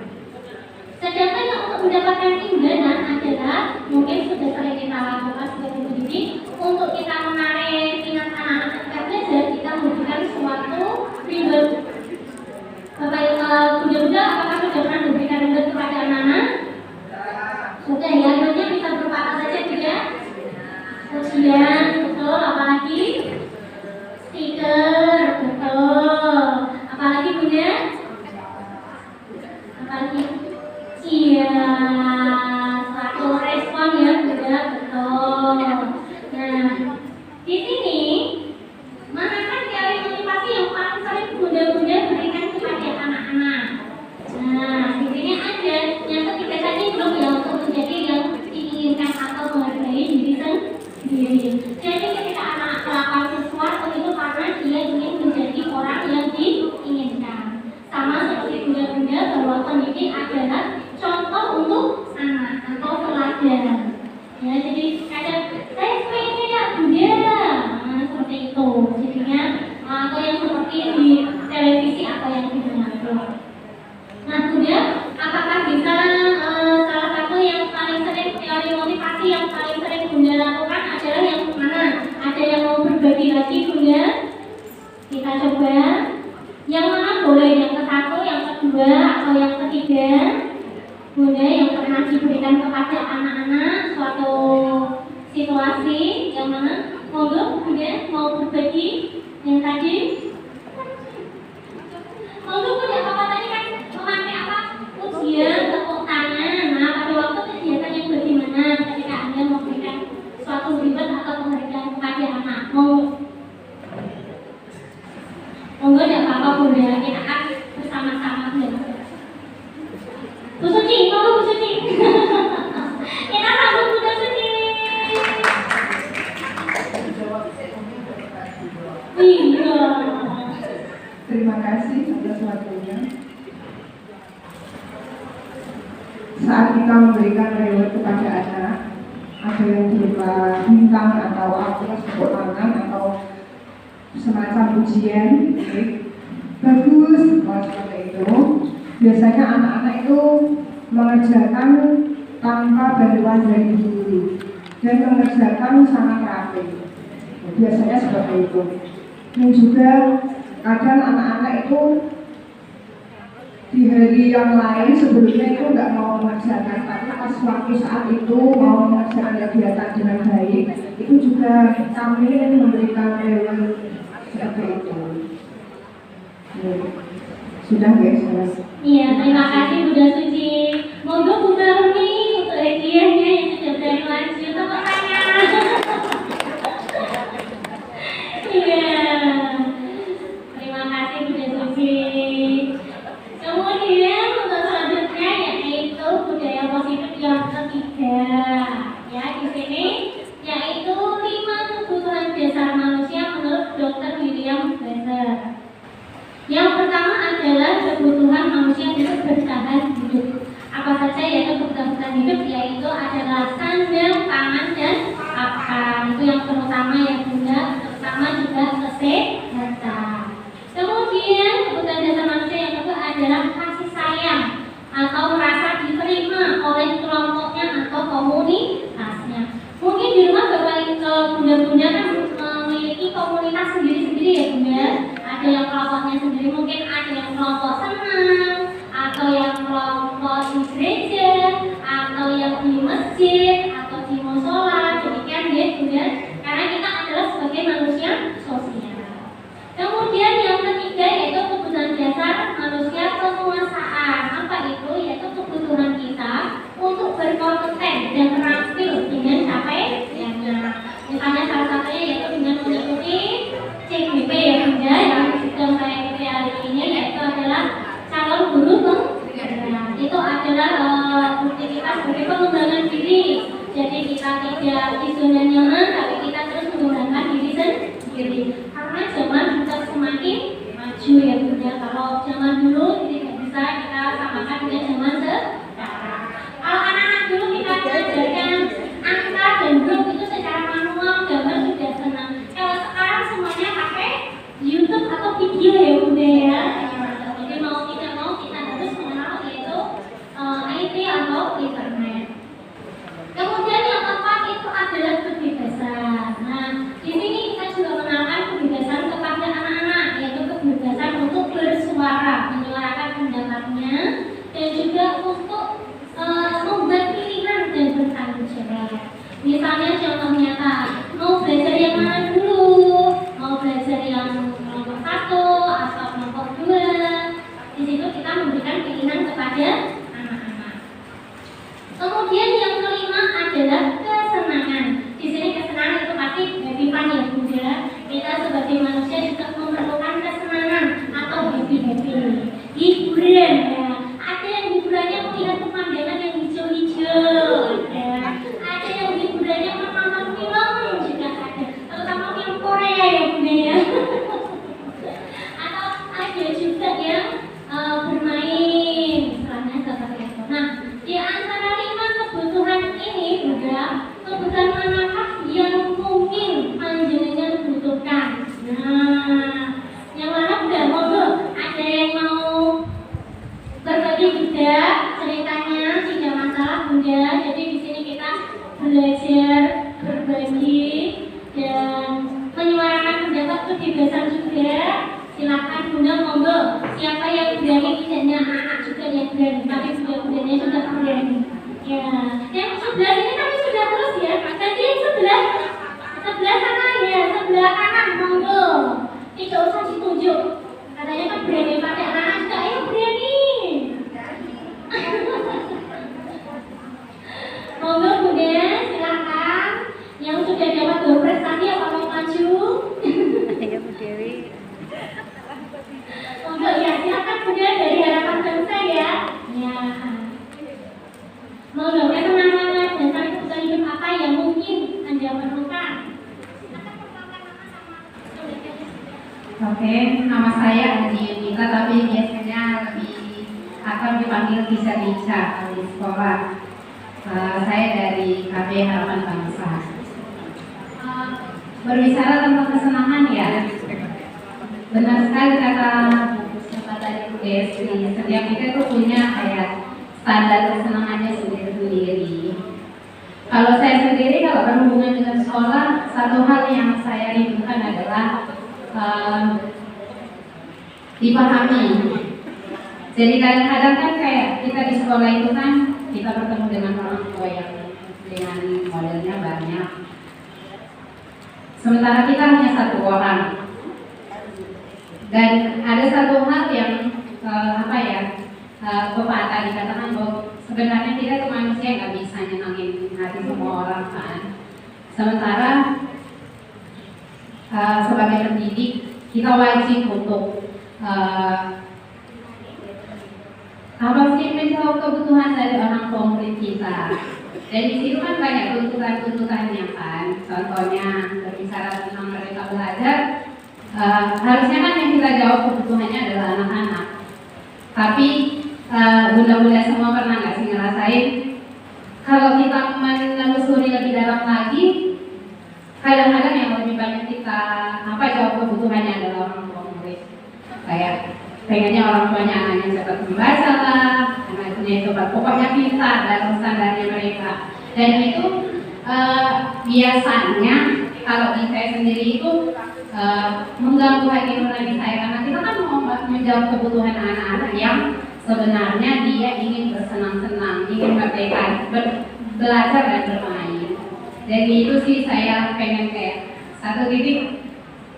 Sedangkan yang untuk mendapatkan imbalan adalah mungkin sudah sering kita lakukan sebagai pendidik untuk kita menarik minat anak-anak ketika belajar, kita memberikan suatu reward. Bapak Bunda, apakah sudah pernah memberikan reward kepada anak-anak? Sudah ya, rewardnya bisa berupa apa saja Bunda? Ujian, betul, apalagi? Stiker, betul. Apalagi Bunda? Apalagi? Iya, satu respon ya Bunda, betul. Nah, di sini manakah teori motivasi yang paling sering Bunda-Bunda berikan kepada anak-anak? Nah, di sini ada yang ketiga tadi belum ya untuk menjadi yang diinginkan atau menghargai diri sendiri. Jadi ketika anak melakukan sesuatu itu karena dia ingin menjadi orang yang diinginkan. Sama seperti Bunda-Bunda bahwa pendidik adalah contoh untuk anak atau teladan. Ya, jadi kadang saya pengen tidak Bunda, seperti itu. Jadinya atau yang seperti di televisi atau yang di mana. Nah Bunda, apakah bisa salah satu yang paling sering teori motivasi yang paling sering Bunda lakukan adalah yang mana? Ada yang mau berbagi lagi Bunda? Kita coba. Yang mana boleh? Yang ke satu, yang kedua, atau yang ketiga? Bunda yang pernah diberikan kepada anak-anak suatu situasi yang mana monggo Bunda mau berbagi yang tadi. Monggo Bunda, Bapak tadi kan memakai apa? Ujian tepuk tangan. Nah, pada waktu kegiatan yang bagaimana ketika Anda memberikan suatu reward atau penghargaan kepada anak? Monggo tidak apa-apa Bunda, kita akan bersama-sama Bunda. Bu Suci, monggo Bu Suci. Kita sambut Bu Suci. Iya. Terima kasih atas waktunya. Saat kita memberikan reward kepada anak, ada yang berupa bintang atau aplaus, tepuk tangan atau semacam ujian, bagus, kalau seperti itu. Biasanya anak-anak itu mengerjakan tanpa bantuan dari guru dan mengerjakan sangat rapi. Biasanya seperti itu. Dan juga kadang anak-anak itu di hari yang lain sebelumnya itu nggak mau mengerjakan, tapi pas waktu saat itu mau mengerjakan kegiatan dengan baik, itu juga kami memberikan reward seperti itu. Sudah guys, sudah. Iya, terima kasih Bunda Suci. Monggo Bu Rumi untuk hadiahnya yang sudah berani maju. Tepuk tangan. Iya. Terima kasih Bunda Suci. Kemudian untuk selanjutnya yaitu budaya positif yang ketiga. Ya, di sini yaitu 5 kebutuhan dasar manusia menurut Dr. William Blaser. Yang pertama adalah kebutuhan manusia untuk bertahan hidup. Apa saja yaitu kebutuhan hidup, yaitu adalah sandang, pangan, dan pakan. Itu yang terutama ya Bunda, terutama juga kesehatan. Kemudian kebutuhan dasar manusia yang kedua adalah kasih sayang atau merasa diterima oleh kelompoknya atau komunitasnya. Mungkin di rumah Bapak Bunda-bunda kan memiliki komunitas sendiri-sendiri ya Bunda. Ada yang kelompoknya sendiri, mungkin ada yang kelompok senang, atau yang kelompok di gereja, atau yang di masjid, atau di musola. Demikian ya Bunda, karena kita adalah sebagai manusia sosial. Kemudian yang ketiga yaitu kebutuhan dasar manusia penguasaan. Apa itu? Yaitu kebutuhan kita untuk berkompeten dan terampil dengan capaiannya. Misalnya salah satunya yaitu dengan mengikuti CGP ya Bunda, yang sedang saya ikuti hari ini, yaitu adalah calon guru penggerak. Itu adalah bukti kita sebagai pengembangan diri. Jadi kita tidak di zona nyaman, tapi kita terus mengembangkan diri sendiri. Karena zaman sudah semakin maju ya Bunda. Kalau zaman dulu tidak bisa kita samakan dengan zaman sekarang. Kalau anak-anak dulu kita belajarkan angka dan huruf itu secara manual, gambar sudah senang. Kalau sekarang semuanya pakai YouTube atau video ya Bunda ya. Jadi mau tidak mau kita harus mengenal yaitu IT atau internet. Kemudian yang keempat itu adalah kebebasan. Nah, di sini kita juga mengenalkan kebebasan kepada anak-anak, yaitu kebebasan untuk bersuara, menyuarakan pendapatnya, dan juga Untuk ya, silakan Bunda dari Harapan Bangsa ya. Ya. Mau dong, semangat dan cari kebutuhan hidup apa yang mungkin Anda perlukan. Oke, nama saya Adi Yunita, tapi biasanya lebih akan dipanggil Bisa di sekolah. Saya dari KB Harapan Bangsa. Berbicara tentang kesenangan ya, benar sekali kata tadi Bu Desi. Setiap kita itu punya kayak standar kesenangannya sendiri-sendiri. Kalau saya sendiri, kalau berhubungan dengan sekolah, satu hal yang saya rindukan adalah dipahami. Jadi kadang-kadang kan kayak kita di sekolah itu kan kita bertemu dengan orang tua yang dengan modelnya banyak. Sementara kita hanya satu orang. Dan ada satu hal yang pepatah dikatakan bahwa sebenarnya kita itu manusia nggak bisa nyenangin hati semua orang kan. Sementara sebagai pendidik kita wajib untuk menjawab kebutuhan dari orang tua murid kita. Dan di situ kan banyak tuntutan-tuntutannya kan. Contohnya berbicara tentang mereka belajar, harusnya kan yang kita jawab kebutuhannya adalah anak-anak. Tapi bunda-bunda semua pernah nggak sih ngerasain kalau kita menelusuri lebih dalam lagi, kadang-kadang yang lebih banyak kita jawab kebutuhannya adalah orang tua murid. Kayak pengennya orang tuanya anaknya cepat membaca lah, anaknya cepat pokoknya pintar dalam standarnya mereka. Dan itu biasanya kalau di saya sendiri itu mengganggu hati nurani saya, karena kita kan mau menjawab kebutuhan anak-anak yang sebenarnya dia ingin bersenang-senang, ingin merdeka, belajar dan bermain. Jadi itu sih saya pengen kayak satu titik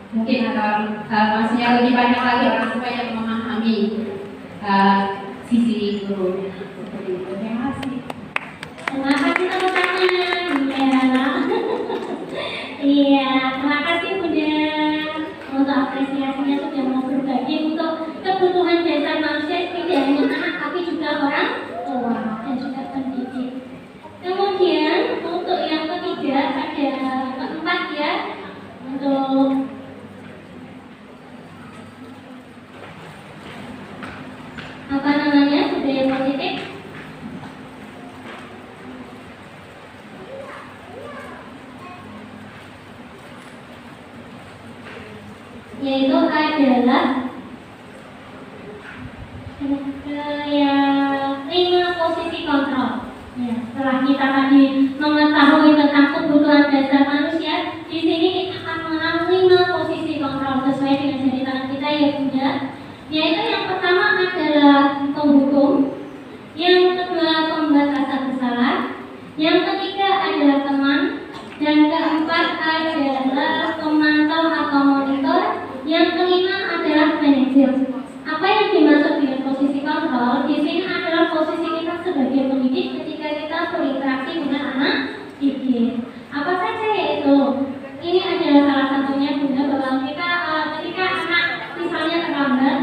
mungkin ada maksudnya lebih banyak lagi orang tua yang memahami sisi gurunya. Seperti itu. Terima kasih. Terima kasih teman-teman. Iya, terima kasih Bunda untuk apresiasinya sudah mau berbagi untuk kebutuhan dasar manusia tidak hanya anak tapi juga orang tua dan juga pendidik. Kemudian untuk yang ketiga ada keempat ya, untuk budaya positif. Yaitu adalah yang 5 posisi kontrol. Ya, setelah kita tadi mengetahui tentang kebutuhan dasar manusia, di sini kita akan mengenal 5 posisi kontrol sesuai dengan jari tangan kita ya Bunda. Yaitu yang pertama adalah penghukum, yang kedua pembatasan kesalahan, yang ketiga adalah teman, dan keempat adalah pemantau atau monitor, yang kelima adalah manajer. Apa yang dimaksud dengan posisi kontrol? Di sini adalah posisi kita sebagai pendidik ketika kita berinteraksi dengan anak didik. Apa saja yaitu? Ini adalah salah satunya Bunda, bahwa kita ketika anak misalnya terlambat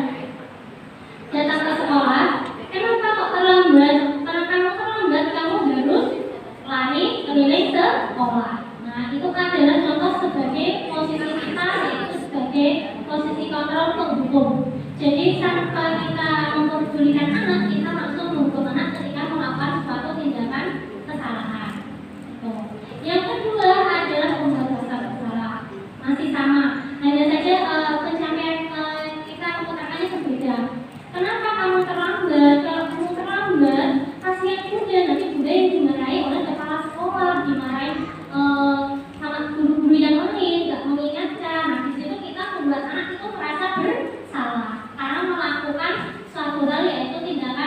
datang ke sekolah, kenapa kok terlambat? Karena kamu terlambat, kamu harus lari keliling sekolah. Nah, itu adalah contoh sebagai posisi kita, yaitu sebagai posisi kontrol penghukum. Jadi tanpa kita memperdulikan anak, kita langsung menghukum anak ketika melakukan suatu tindakan kesalahan. Yang kedua adalah pembatasan kesalahan. Masih sama, hanya saja pencapaian kita menggunakannya berbeda. Kenapa kamu terlambat? Kalau kamu terlambat, kasihan Bunda, nanti Bunda yang dimarahi oleh kepala sekolah, dimarahi sama guru-guru yang lain, nggak mengingatkan. Nah, di situ kita membuat anak itu merasa bersalah karena melakukan suatu hal yaitu tindakan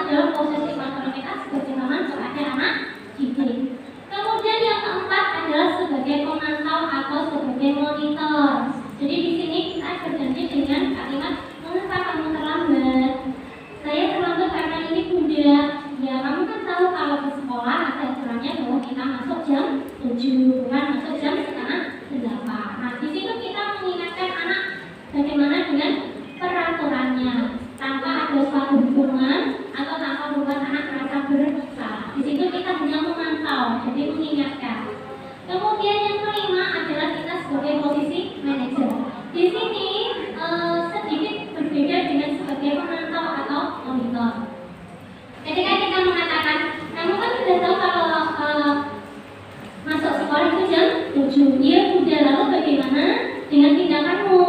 adalah posisi kontrol kita sebagai teman kepada anak didik. Kemudian yang keempat adalah sebagai pemantau atau sebagai monitor. Jadi di sini kita berjanji dengan kalimat, mengapa kamu terlambat? Saya terlambat karena ini bunda. Ya kamu kan tahu kalau ke sekolah ada aturannya bahwa kita masuk jam 7, bukan masuk jam setengah 8. Nah di situ kita mengingatkan anak bagaimana dengan peraturannya tanpa ada suatu hubungan atau tanpa membuat anak merasa bersalah. Di situ kita hanya memantau, jadi mengingatkan. Kemudian yang kelima adalah kita sebagai posisi manajer. Di sini sedikit berbeda dengan sebagai pemantau atau monitor. Ketika kita mengatakan, kamu kan sudah tahu kalau masuk sekolah itu jam 7. Iya, udah, lalu bagaimana dengan tindakanmu?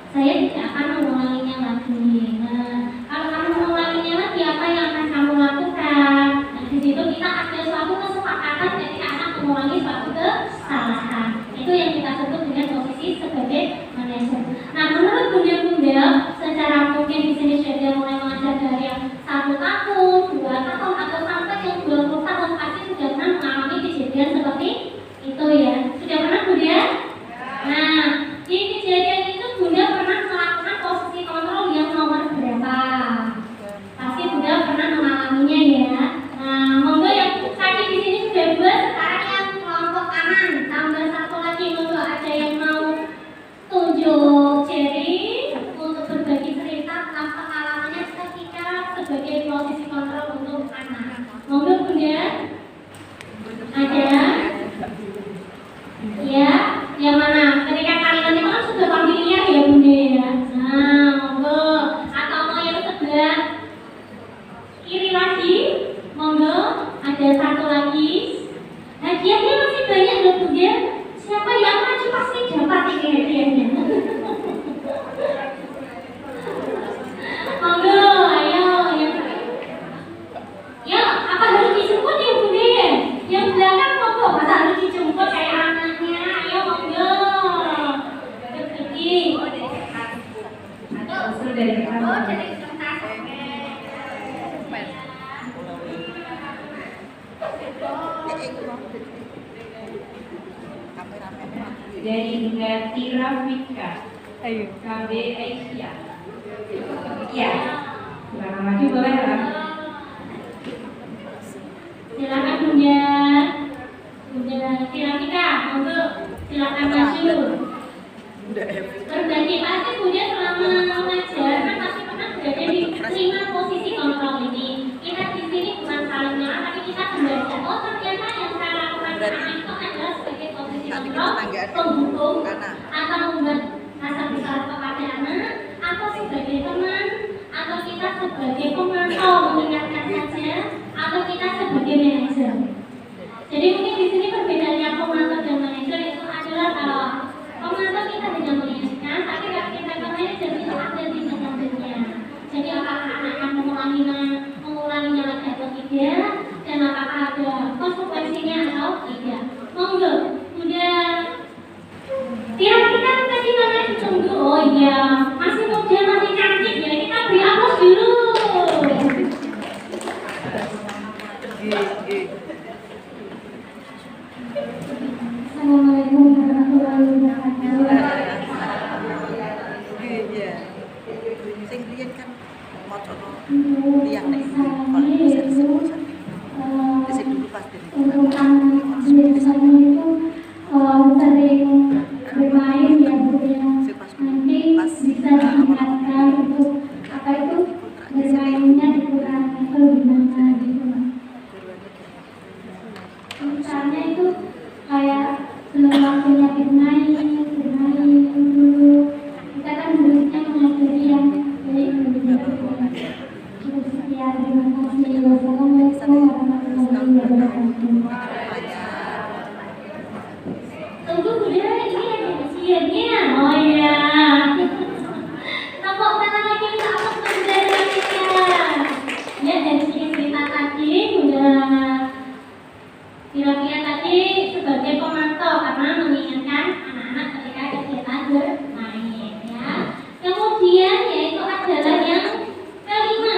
Saya tidak akan mengulanginya lagi. Nah, kalau kamu mengulanginya lagi, apa yang akan kamu lakukan? Nah, di situ kita ada suatu kesepakatan ketika anak mengulangi suatu kesalahan. Itu yang kita sebut dengan posisi sebagai manajer. Nah, menurut bunda-bunda, secara mungkin di sini sudah mulai mengajar dari yang 1 tahun, 2 tahun, atau sampai yang 20 tahun pasti sudah pernah mengalami kejadian seperti itu ya. Sudah pernah bunda? Nah, di kejadian itu bunda pernah melakukan posisi kontrol yang nomor berapa? Pasti bunda pernah mengalaminya ya. Nah, monggo yang tadi di sini sudah 2, sekarang yang kelompok kanan tambah 1 lagi, monggo ada yang mau tunjuk jari untuk berbagi cerita tentang pengalamannya ketika sebagai posisi kontrol untuk anak. Monggo bunda. Ada? Ya, yang mana? Ketika kalian itu kan sudah familiar ya bunda ya. Nah, monggo. Atau mau yang sebelah kiri lagi, monggo. Ada 1 lagi. Hadiahnya masih banyak loh bunda. Siapa yang maju pasti dapat ini hadiahnya. Monggo, ayo yang ya, apa harus dijemput ya bunda? Yang belakang monggo, masa harus dijemput kayak anaknya? Ayo monggo. Berbagi. Usul dari kamu. Dari kertas. Dari Bunda Tira Fika, KB Asia. Iya. Silakan maju boleh kan? Silakan bunda. Bunda Tira Fika, monggo silakan maju. Berbagi pasti bunda selama mengajar kan pasti pernah berada di 5 posisi kontrol ini. Kita di sini bukan saling menyerah, tapi kita belajar. Oh ternyata yang saya lakukan anak itu adalah sebagai posisi kontrol, pendukung, atau membuat rasa bersalah kepada anak, atau sebagai teman, atau kita sebagai pemantau mengingatkan saja, atau kita sebagai manajer. Jadi mungkin di sini perbedaannya pemantau dan manajer itu adalah kalau pemantau kita hanya mengingatkan, tapi kalau kita ke manajer itu ada tindak-tindaknya. Jadi apakah anak akan mengulanginya lagi atau tidak, dan apakah ada konsekuensinya atau tidak. Monggo, udah kira-kira tadi mana ditunggu? Oh iya, masih muda, masih cantik ya, kita beri aplaus dulu. Assalamualaikum warahmatullahi wabarakatuh. Sing riyen kan maca liang nek kalau bisa disebut disebut dulu pasti. Untuk anak biasanya itu sering bermain ya bu ya, nanti bisa diingatkan untuk apa itu bermainnya dikurangi atau gimana gitu. Misalnya itu kayak belum waktunya bermain dulu. Kita kan harusnya mengajari yang baik dulu. Terus sekian, terima kasih. Wassalamualaikum warahmatullahi wabarakatuh. Tunggu bunda, ini ada ujiannya. Oh iya. Tepuk tangan lagi untuk aku bunda selanjutnya. Ya dari cerita tadi bunda kira-kira tadi sebagai pemantau karena mengingatkan anak-anak ketika kegiatan bermain ya. Kemudian yaitu adalah yang kelima.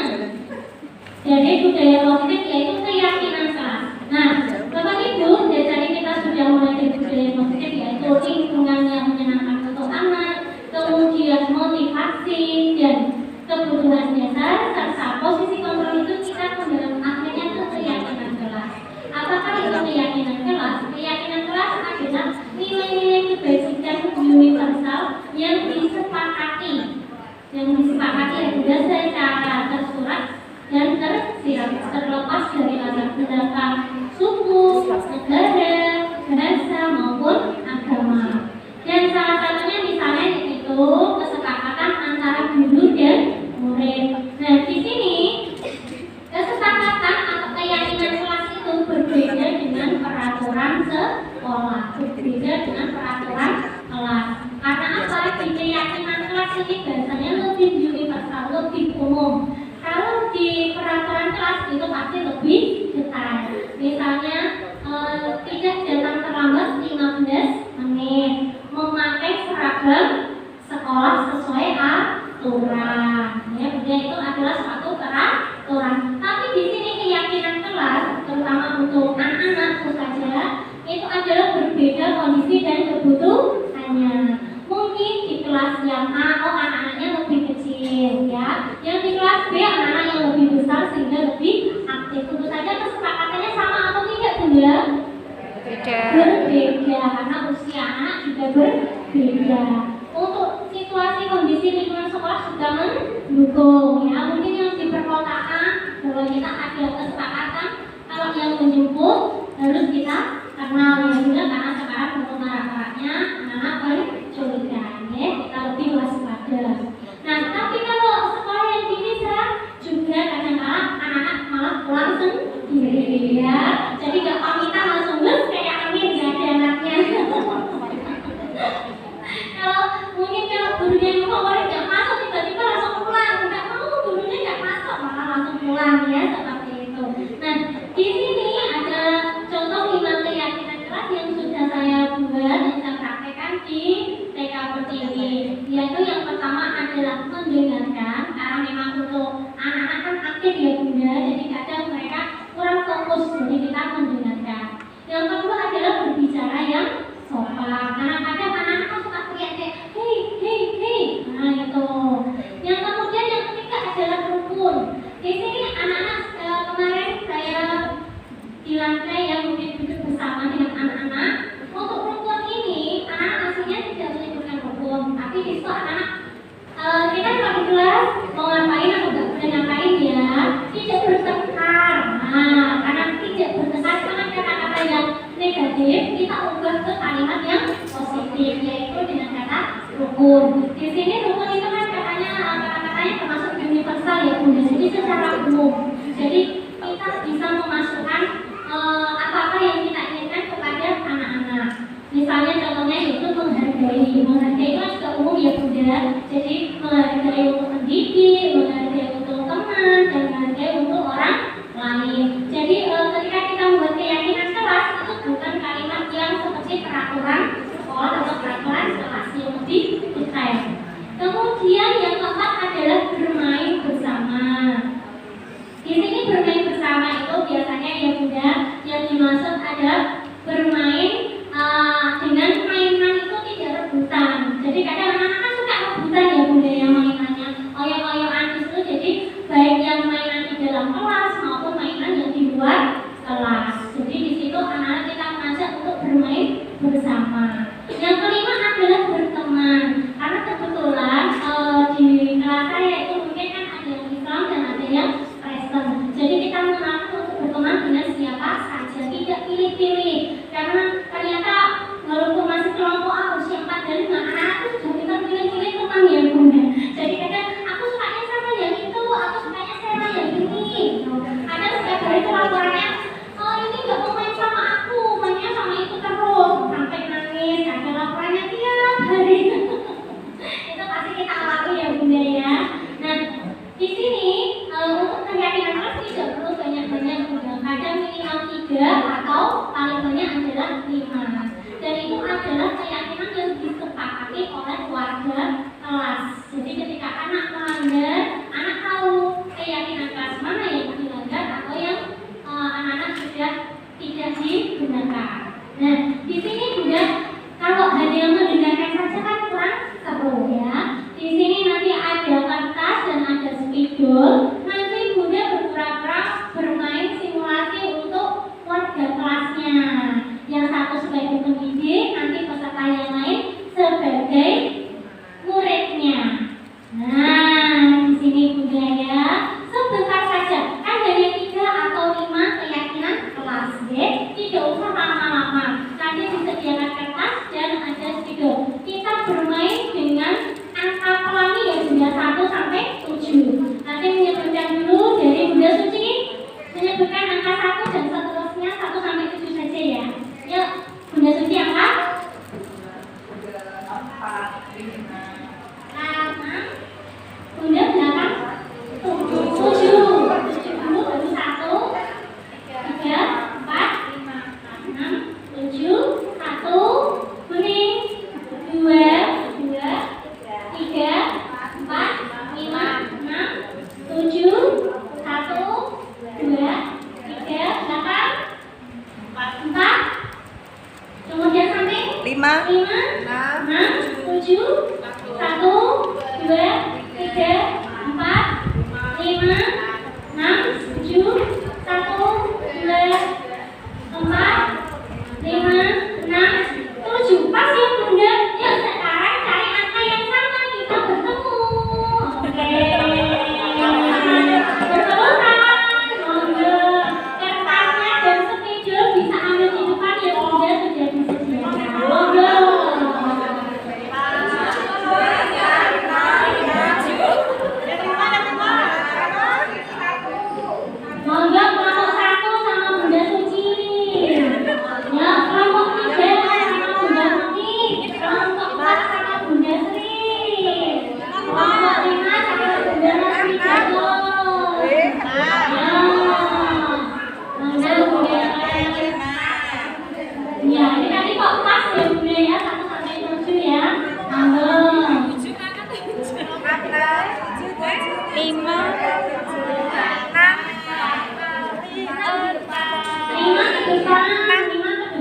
Jadi budaya positif yaitu keyakinan kelas. Nah, Bapak Ibu, dari tadi kita sudah mulai dari budaya positif yaitu lingkungan yang menyenangkan untuk anak, kemudian motivasi dan kebutuhan dasar serta posisi kontrol itu kita kembali akhirnya ke keyakinan kelas. Apakah itu keyakinan kelas? Keyakinan kelas adalah nilai-nilai kebajikan universal yang disepakati sudah secara tersurat dan tersirat terlepas dari latar belakang suku, negara, bahasa maupun agama. Dan salah satunya misalnya itu kesepakatan antara guru dan murid. Nah, di sini kesepakatan atau keyakinan kelas itu berbeda dengan peraturan sekolah, berbeda dengan peraturan kelas. Karena apa? Di keyakinan kelas ini biasanya lebih universal, lebih umum. Kalau di peraturan kelas itu pasti lebih detail. Misalnya tidak datang terlambat 15 menit, memakai seragam sekolah sesuai aturan. Ya, itu adalah suatu peraturan. Tapi di sini keyakinan kelas, terutama untuk anak-anak saja, itu adalah berbeda kondisi dan kebutuhannya. Mungkin di kelas yang A, anak-anaknya lebih kecil, ya. Yang di kelas B anak-anak yang lebih besar sehingga lebih aktif. Tentu saja kesepakatannya sama atau tidak, Bunda? Berbeda karena usia anak juga berbeda. Untuk situasi kondisi lingkungan sekolah sudah mendukung, ya. Mungkin yang di perkotaan bahwa kita ada kesepakatan kalau yang menjemput harus kita kenal, ya Bunda, karena sekarang untuk marak-maraknya anak-anak bercurigaan, ya, kita lebih waspada. Nah, tapi kalau sekolah yang dipisah juga kadang-kadang anak-anak malah pulang sendiri, ya. Jadi nggak pamitan langsung kayak Amir, nggak ada anaknya. Kalau mungkin kalau gurunya yang favorit nggak masuk tiba-tiba langsung pulang, nggak mau gurunya nggak masuk malah langsung pulang, ya, seperti itu. Nah, di sini ada contoh 5 keyakinan kelas yang sudah saya buat dan saya praktekkan di TK Pertiwi. Yaitu yang pertama adalah mendengarkan, karena memang untuk anak-anak kan aktif, ya Bunda, jadi kadang mereka kurang fokus, jadi kita mendengarkan. Yang kedua adalah berbicara yang sopan, karena kadang anak-anak kan suka teriak kayak hei hei hei, nah itu. Yang kemudian yang ketiga adalah rukun. Di sini anak-anak kemarin saya di lantai yang mungkin duduk bersama dengan anak-anak. Untuk rukun ini anak-anak aslinya tidak menyebutkan rukun, tapi di situ anak-anak kita kalau di kelas mau ngapain atau nggak boleh ngapain, ya, tidak bertengkar. Nah, karena tidak bertengkar karena kata-kata yang negatif kita ubah ke kalimat yang positif, yaitu dengan kata rukun. Di sini rukun itu kan katanya kata-katanya termasuk universal, ya Bunda, jadi secara umum. Jadi kita bisa memasukkan apa-apa yang kita inginkan kepada anak-anak. Misalnya contohnya itu menghargai itu kan juga umum, ya Bunda. Jadi menghargai untuk pendidik, menghargai untuk teman, dan menghargai untuk orang lain. Jadi ketika kita membuat keyakinan kelas itu bukan kalimat yang seperti peraturan sekolah atau peraturan kelas yang lebih detail. Kemudian yang keempat adalah bermain bersama. Di sini bermain bersama itu biasanya, ya Bunda, yang dimaksud adalah bermain dengan mainan itu tidak rebutan. Jadi kadang anak-anak kan suka rebutan, ya Bunda, yang mainannya oyo-oyoan itu. Jadi baik yang mainan di dalam kelas maupun mainan yang di luar kelas. Jadi di situ anak-anak kita mengajak untuk bermain bersama. Yang kelima adalah berteman. Karena kebetulan di kelas saya itu mungkin kan ada yang Islam dan ada yang Kristen. Jadi kita mengaku untuk berteman dengan siapa saja, tidak pilih-pilih. Karena ternyata walaupun masih kelompok A usia 4 dan 5, anak-anak itu sudah kita pilih-pilih teman, ya Bunda. Jadi kadang aku sukanya sama yang itu, aku sukanya sama yang ini. Ada setiap hari itu laporannya, ini nggak mau main sama aku, mainnya sama itu terus sampai nangis. Ada laporannya tiap hari. Itu pasti kita alami, ya Bunda, ya. Nah, di sini untuk keyakinan kelas tidak perlu banyak-banyak, Bunda. Kadang minimal 3 atau paling banyak adalah 5. Dan itu adalah keyakinan yang disepakati oleh keluarga kelas. Jadi ketika anak melanggar, anak tahu keyakinan kelas mana yang dilanggar 5, 6, 7, 1, 2, 3, 4, 5, 6, 7, 7. Pas ya Bunda. Yuk sekarang cari angka yang sama, kita bertemu. Oke. Bertemukan. Monggo. Kertasnya dan spidol bisa ambil di depan ya Bunda, sudah disediakan. Monggo. Monggo kelompok 1 sama Bunda Suci. Ya, kelompok 3 sama Bunda Suci. Kelompok 4 sama Bunda Sri. Kelompok 5 sama Bunda Nasri Jago. Ya. Bunda Bunda. Ya, ini tadi kok pas ya Bunda ya, 1 sampai 7 ya. Monggo. 5 ke depan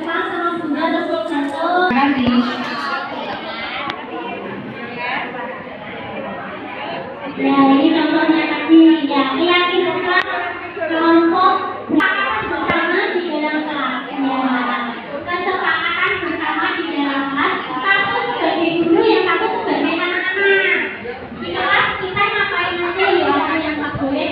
sama Bunda Nasri Jago. Ya, ini contohnya tadi ya, meyakinkan kelompok bersama di dalam kelas. Ya, kesepakatan bersama di dalam kelas. Satu sebagai guru, yang satu sebagai anak-anak. Di kelas kita ngapain aja ya, ada yang tak boleh.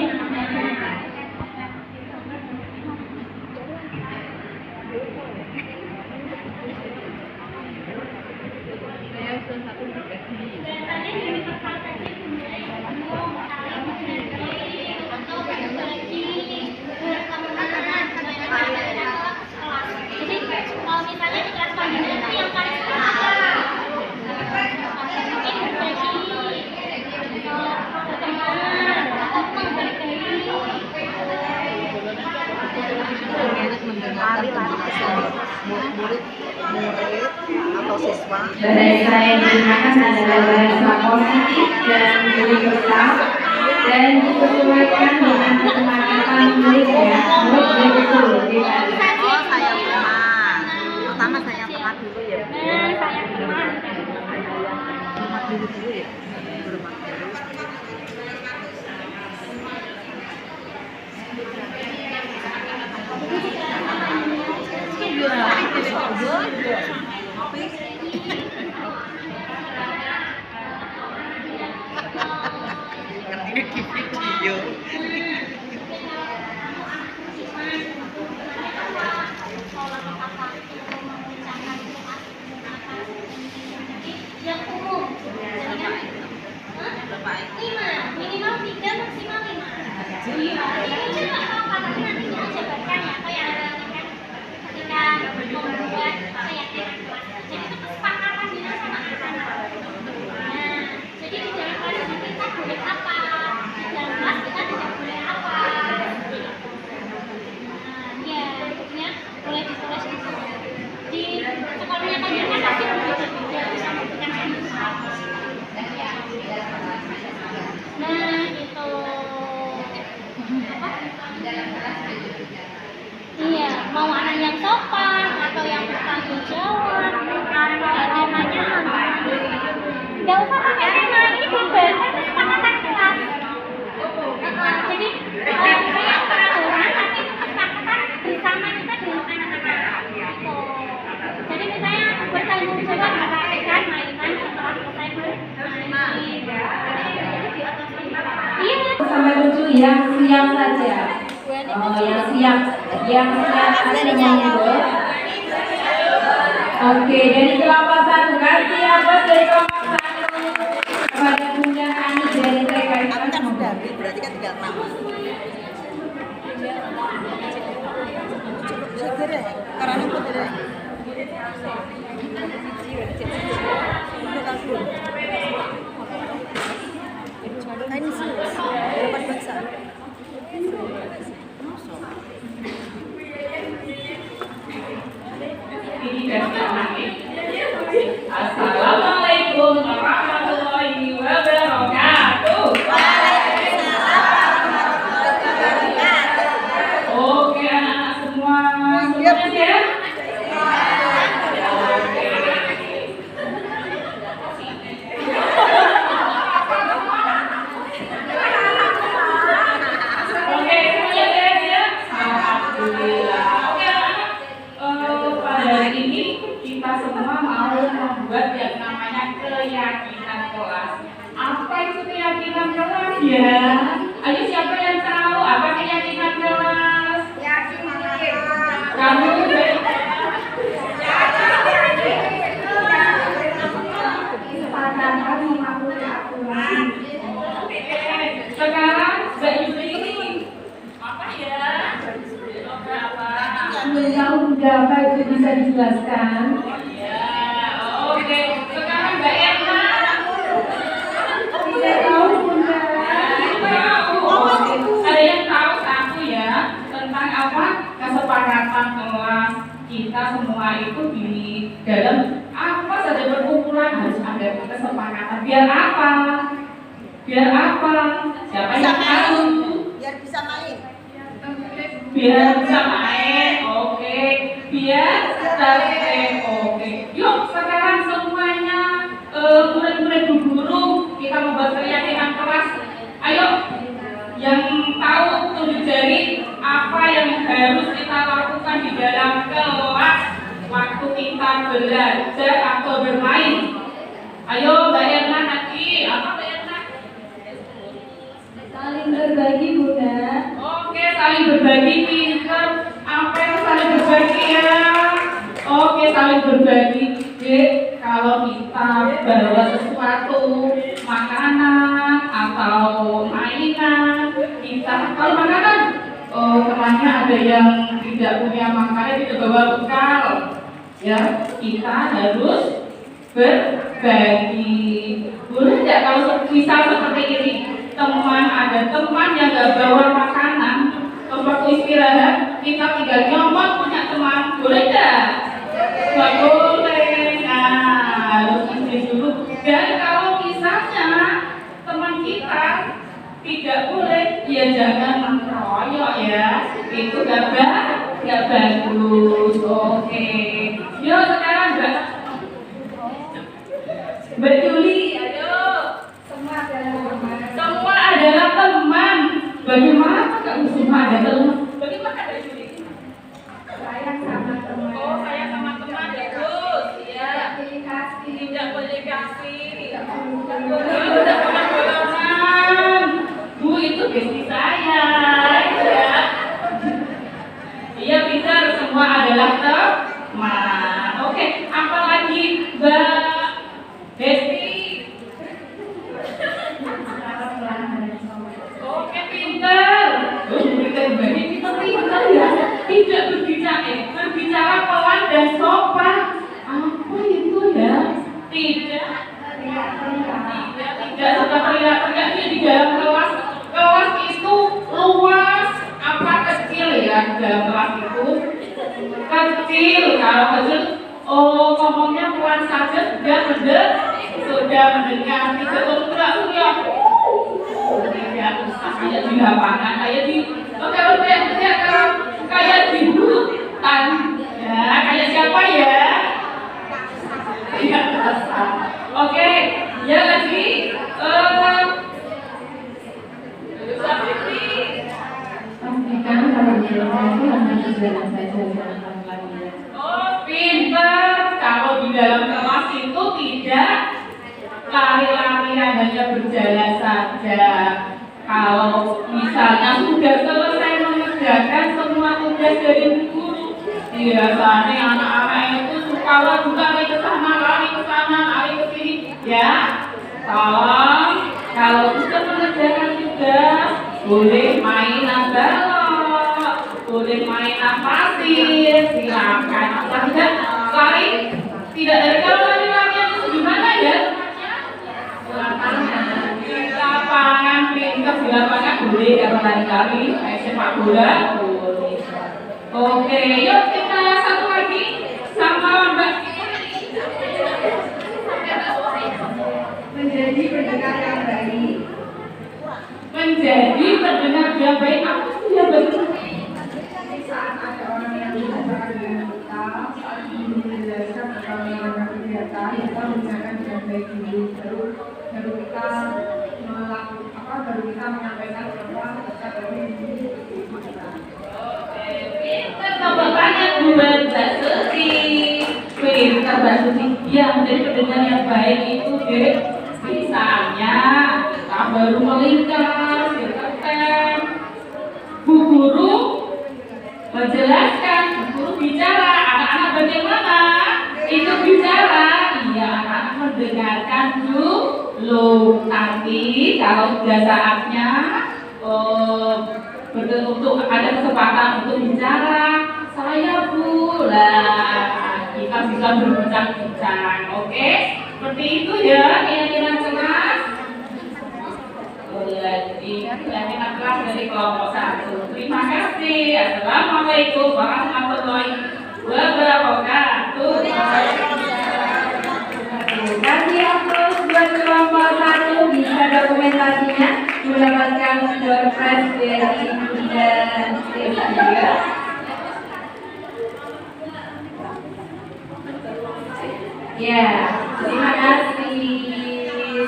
Jadi kalau misalnya di kelas kombinasi yang paling murid atau siswa. Badai saya yang digunakan adalah bahasa positif dan universal dan disesuaikan dengan kesepakatan murid ya. Murid betul tidak. Oh, sayang teman. Pertama sayang teman dulu ya. sayang teman. Teman dulu ya. Video. Yang umum. 5, minimal 3, maksimal 5. Ini nggak apa-apa, tapi nanti kita jabarkan ya, apa yang ketika membuat keyakinan kelas. Jadi itu kesepakatan kita sama anak-anak. Nah, jadi di dalam kelas itu kita boleh apa, di dalam kelas kita tidak boleh apa. Nah, ya, bentuknya boleh ditulis di sini. Di sekolahnya kalian kan pasti berbeda-beda, bisa memberikan sendiri. Nah, itu. Iya, mau anak yang sopan atau yang bertanggung jawab atau temanya apa? Gak usah pakai tema, ini bebas, kan kesepakatan kelas. Jadi kayak peraturan, tapi itu kesepakatan bersama kita dengan anak-anak. Gitu. Jadi misalnya bertanggung jawab melakukan mainan setelah selesai bermain. Iya. Sampai 7 yang siap saja. Oh, yang siap ada monggo. Oke, dari kelompok 1 kasih apa dari kelompok 1 kepada Bunda Ani dari TKI. Aku kan sudah berarti kan tinggal 6. Segera ya, karena aku tidak. Ini sih, dapat bahasa. Assalamualaikum warahmatullahi wabarakatuh. Oke anak-anak semua, semuanya siap? Oke. Tahu berapa itu bisa dijelaskan? Ya, oke. Sekarang Mbak Erna. Tidak tahu Bunda. Ada yang tahu satu ya tentang apa kesepakatan kelas kita semua itu di dalam apa saja perkumpulan harus ada kesepakatan. Biar apa? Biar apa? Siapa yang tahu? Biar bisa main. Biar bisa main, oke. Biar tertib, oke. Yuk sekarang semuanya murid-murid Bu Guru kita membuat keyakinan kelas. Ayo, yang tahu tunjuk jari apa yang harus kita lakukan di dalam kelas waktu kita belajar atau bermain. Ayo Mbak Erna nanti apa Mbak Erna? Saling berbagi Bunda. Oke, saling berbagi pinter. Apa yang saling berbagi ya? Oke, saling berbagi. Dek, kalau kita bawa sesuatu, makanan atau mainan, kita kalau makanan, temannya ada yang tidak punya makanan, tidak bawa bekal. Ya, kita harus berbagi. Boleh tidak kalau bisa seperti ini? Teman ada teman yang nggak bawa makanan, terus waktu istirahat kita tinggal nyomot punya teman, boleh nggak? Nggak boleh. Nah, harus izin dulu. Dan kalau misalnya teman kita tidak boleh, ya jangan mengkeroyok ya. Itu nggak bagus. Oke. Yuk sekarang Mbak Juli, ayo. Semua adalah teman. Bagaimana kalau semua ada teman? Bagaimana Mbak Juli? Sayang sama teman. Oh, saya sama teman bagus. Iya. Kasih. Tidak boleh kasih. Tidak Tidak pernah bohongan. Bu itu besti saya. Ya. Iya benar, semua adalah teman. Oke, apalagi Mbak Besti? Oke, pintar. Pintar banget, pintar ya. Tidak berbicara pelan dan sopan. Apa itu ya? Tidak suka teriak-teriak di dalam kelas. Kelas itu luas, apa kecil ya? Dalam kelas itu kecil. Kalau kecil, ngomongnya pelan saja sudah mendengar. Tidak teriak-teriak. Tidak usah kayak di lapangan, kayak di kalau teriak-teriak kayak di hutan. Ya, kayak siapa ya? Tidak usah. Oke, ya lagi. Pastikan kalau di rumah itu hanya berjalan saja jangan lagi. Oh, pintar. Kalau di dalam kelas itu tidak lari-larian, hanya berjalan saja. Kalau misalnya sudah selesai mengerjakan semua tugas dari guru, biasanya anak-anak itu suka lari ke sana, lari ke sini. Ya, tolong kalau sudah mengerjakan tugas, boleh main balok, boleh main pasir, silakan. Asal tidak lari, tidak dari kalau lari-larian itu gimana ya? Lapangan pintar di lapangan boleh kalau lari-lari kayak sepak bola boleh. Oke, yuk kita satu lagi sama Mbak. Menjadi pendengar yang baik. Menjadi pendengar yang baik. Apa itu yang baik? Saat ada orang yang berbicara dengan kita, saat guru menjelaskan atau melakukan kegiatan, kita mendengarkan dengan baik dulu, baru kita menyampaikan apa kita dari guru kita. Pintar tambah banyak buat Mbak Susi. Pintar Mbak Susi. Ya, menjadi pendengar yang baik itu deh. Misalnya, kita baru melingkar, berketen. Bu Guru menjelaskan, Bu Guru bicara, anak-anak bagaimana? Itu bicara, iya anak-anak mendengarkan dulu. Nanti kalau sudah saatnya untuk ada kesempatan untuk bicara, saya Lah, kita bisa berbincang-bincang. Oke, seperti itu ya keyakinan kelas. Jadi keyakinan kelas dari kelompok 1. Terima kasih. Assalamualaikum warahmatullahi wabarakatuh. Kasih untuk buat kelompok 1 bisa dokumentasinya mendapatkan door prize dari Bunda Desia. Ya, terima kasih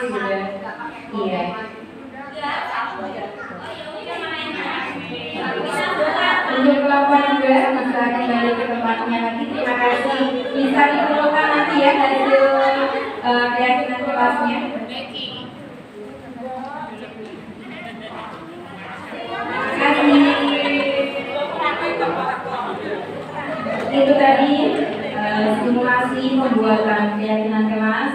sudah. Iya. Untuk kelompok 2 bisa kembali ke tempatnya lagi. Terima kasih. Bisa dikumpulkan nanti ya hasil keyakinan kelasnya. Itu tadi simulasi pembuatan keyakinan kelas.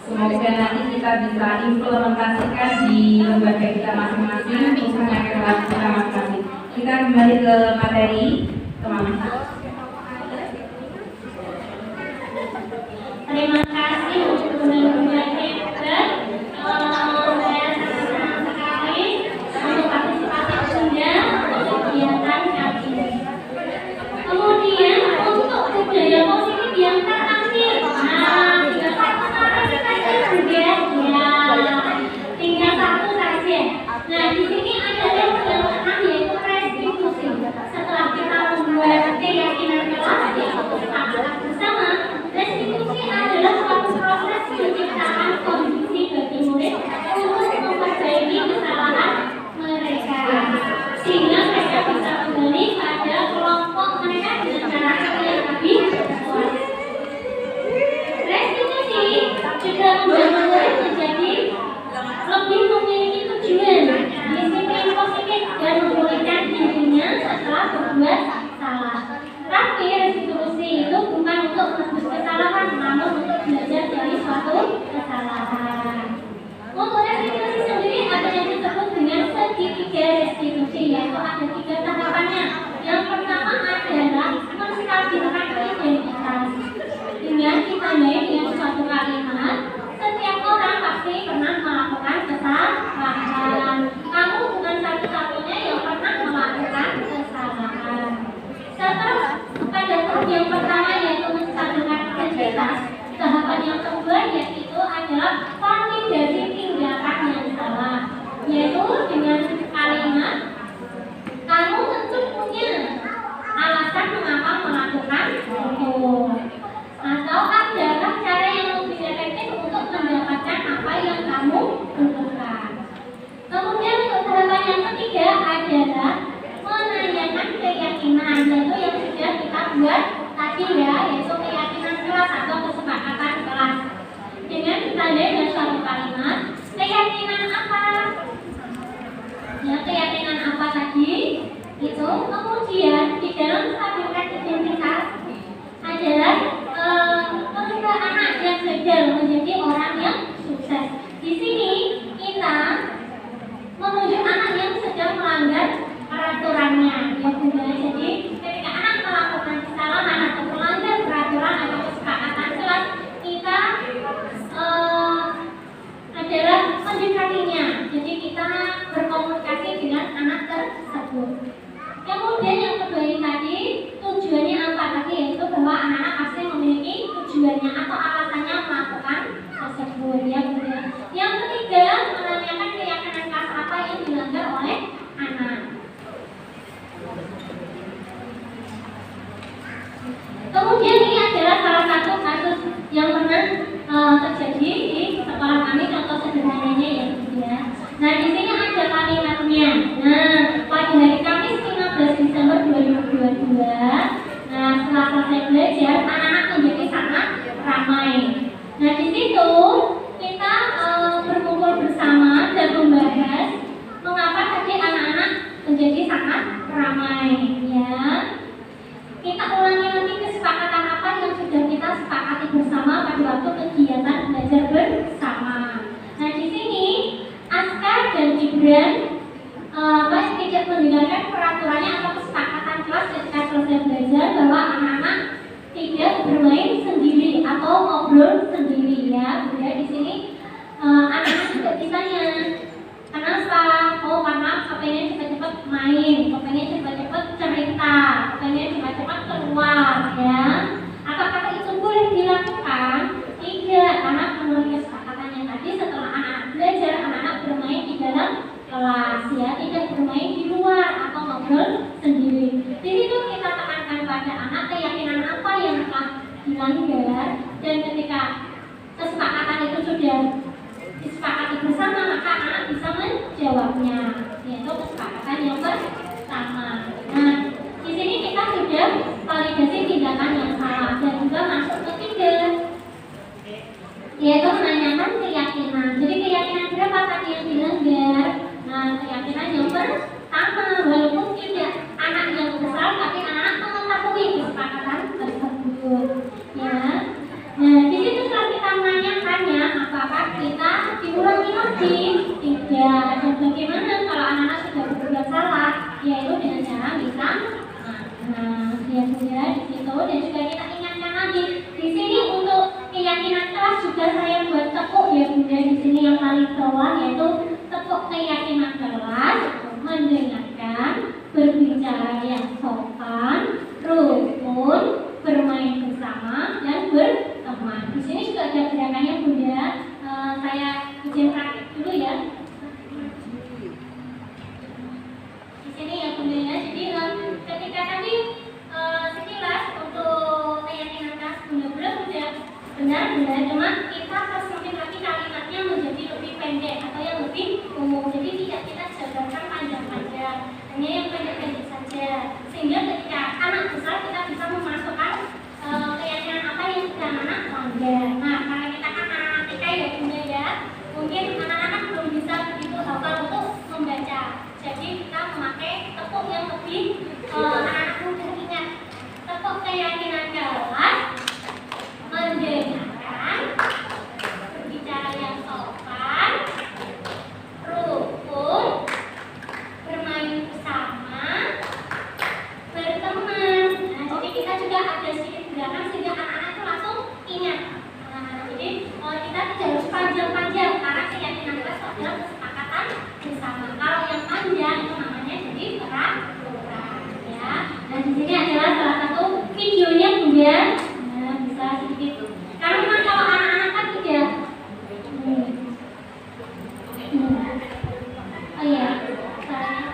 Semoga nanti kita bisa implementasikan di lembaga kita masing-masing, khususnya kelas kita masing-masing. Kita kembali ke materi, teman-teman. Terima kasih untuk penelitian dan saya senang sekali untuk partisipasi Bunda untuk kegiatan kali ini. Kemudian untuk budaya positif yang terakhir, tinggal satu saja Bunda, ya, tinggal satu saja. Nah di sini ada yang ke-6 yaitu restitusi. Setelah kita membuat keyakinan kelas yaitu kesepakatan bersama, restitusi adalah suatu proses penciptaan kondisi bagi murid untuk memperbaiki kesalahan mereka, sehingga mereka bisa kembali pada kelompok mereka dengan cara yang lebih kuat. Restitusi juga membantu murid menjadi lebih memiliki tujuan, disiplin positif dan memulihkan dirinya setelah berbuat salah. Tapi restitusi itu bukan untuk menebus kesalahan, namun untuk belajar dari suatu kesalahan. Untuk restitusi sendiri ada yang disebut dengan segitiga restitusi, yaitu ada 3 tahapannya. Yang pertama adalah menstabilkan identitas. Dengan ditandai dengan suatu kalimat, setiap orang pasti pernah melakukan kesalahan. Kamu bukan satu-satunya yang pernah melakukan kesalahan. Setelah pada tahap yang pertama yaitu menstabilkan identitas, tahapan yang kedua yaitu adalah validasi tindakan yang salah, yaitu dengan kalimat kamu tentu punya alasan mengapa melakukan itu, atau adakah cara yang lebih efektif untuk mendapatkan apa yang kamu butuhkan. Kemudian untuk tahapan yang ketiga adalah menanyakan keyakinan, yaitu yang sudah kita buat tadi ya, yaitu keyakinan kelas atau kesepakatan kelas. Dengan ditandai dengan suatu kalimat, keyakinan apa? Ya, keyakinan apa tadi? Itu kemudian di dalam stabilkan identitas adalah ketika anak yang gagal menjadi orang yang sukses. Di sini kita menuju anak yang sedang melanggar peraturannya, ya Bunda. Jadi ketika anak melakukan kesalahan atau melanggar peraturan atau kesepakatan kelas, kita adalah mendekatinya. Jadi kita berkomunikasi dengan anak tersebut. Kemudian yang kedua ini tadi tujuannya apa tadi, yaitu bahwa anak-anak pasti memiliki tujuannya atau alasannya melakukan tersebut, ya Bunda. Yang ketiga menanyakan keyakinan kelas apa yang dilanggar oleh anak. Kemudian ini adalah salah satu kasus yang pernah terjadi di sekolah kami, contoh sederhananya ya Bunda. Nah di sini ada kalimatnya. Nah pada hari Kamis 15 Desember 2022, nah setelah selesai belajar anak-anak menjadi sangat ramai. Nah di situ kita berkumpul bersama dan membahas mengapa tadi anak-anak menjadi sangat ramai, ya. Kita ulangi lagi kesepakatan apa yang sudah kita sepakati bersama pada waktu kegiatan belajar bersama. Nah di sini Askar dan Gibran tidak mendengarkan peraturannya atau kesepakatan kelas ketika selesai belajar bahwa anak-anak mandiri. Di situ kita tekankan pada anak keyakinan apa yang telah dilanggar, dan ketika kesepakatan itu sudah disepakati bersama, maka anak bisa menjawabnya, yaitu kesepakatan yang pertama. Nah, di sini kita sudah validasi tindakan yang salah dan juga masuk ketiga, yaitu menanyakan keyakinan. Jadi keyakinan berapa tadi yang dilanggar? Nah, keyakinan yang pertama, walaupun tidak anak yang besar, tapi anak mengetahui kesepakatan tersebut. Ya. Nah, di situ setelah kita menanyakannya, apakah kita diulangi lagi? Tidak. Dan bagaimana kalau anak-anak sudah berbuat salah? Yaitu dengan cara minta maaf. Ya sudah di situ, dan juga kita ingatkan lagi. Di sini untuk keyakinan kelas juga saya buat tepuk ya Bunda. Di sini yang paling bawah yaitu tepuk keyakinan kelas, mendengarkan, berbicara yang sopan, rukun, bermain bersama, dan berteman. Di sini juga ada gerakannya Bunda. Saya izin praktik dulu ya. Di sini ya Bunda ya. Jadi ketika tadi sekilas untuk keyakinan kelas Bunda sudah benar, cuma kita harus mungkin lagi kalimatnya menjadi lebih pendek atau yang lebih umum. Jadi tidak kita jabarkan panjang-panjang, hanya yang pendek-pendek saja. Sehingga ketika anak besar kita bisa memasukkan keyakinan apa yang sudah anak langgar. Nah, karena kita kan anak TK ya Bunda ya, mungkin anak-anak belum bisa begitu hafal untuk membaca. Jadi kita memakai tepuk yang lebih anak-anak mudah ingat. Tepuk keyakinan kelas, mendengarkan, berbicara yang sopan, rukun, bermain bersama, berteman. Nah, jadi kita juga ada sedikit gerakan sehingga anak-anak itu langsung ingat. Jadi kita tidak harus panjang-panjang karena keyakinan kita adalah kesepakatan bersama. Kalau yang panjang itu namanya jadi peraturan ya. Nah, di sini adalah salah satu videonya Bunda. Nah, bisa sedikit. Karena memang kalau anak-anak kan tidak. Oh iya, caranya.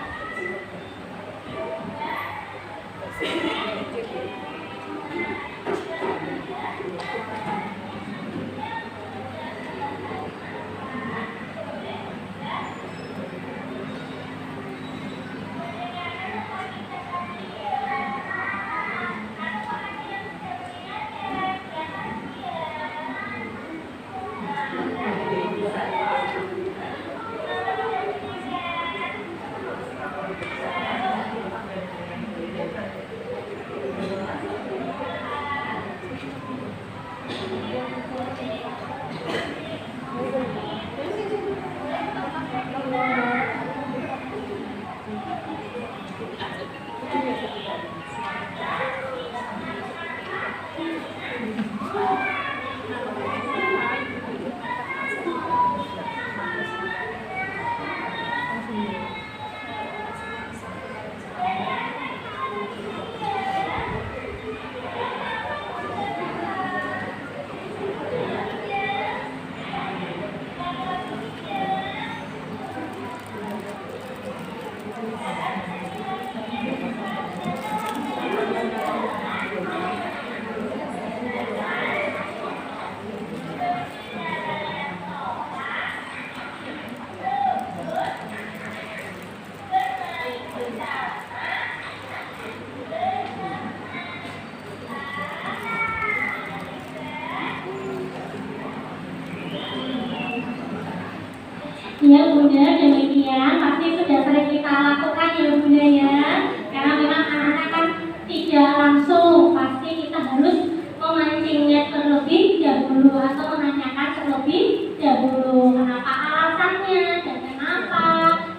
Ya Bunda, demikian pasti sudah sering kita lakukan ya Bunda ya. Karena memang anak-anak kan tidak langsung, pasti kita harus memancingnya terlebih dahulu atau menanyakan terlebih dahulu kenapa alasannya dan kenapa,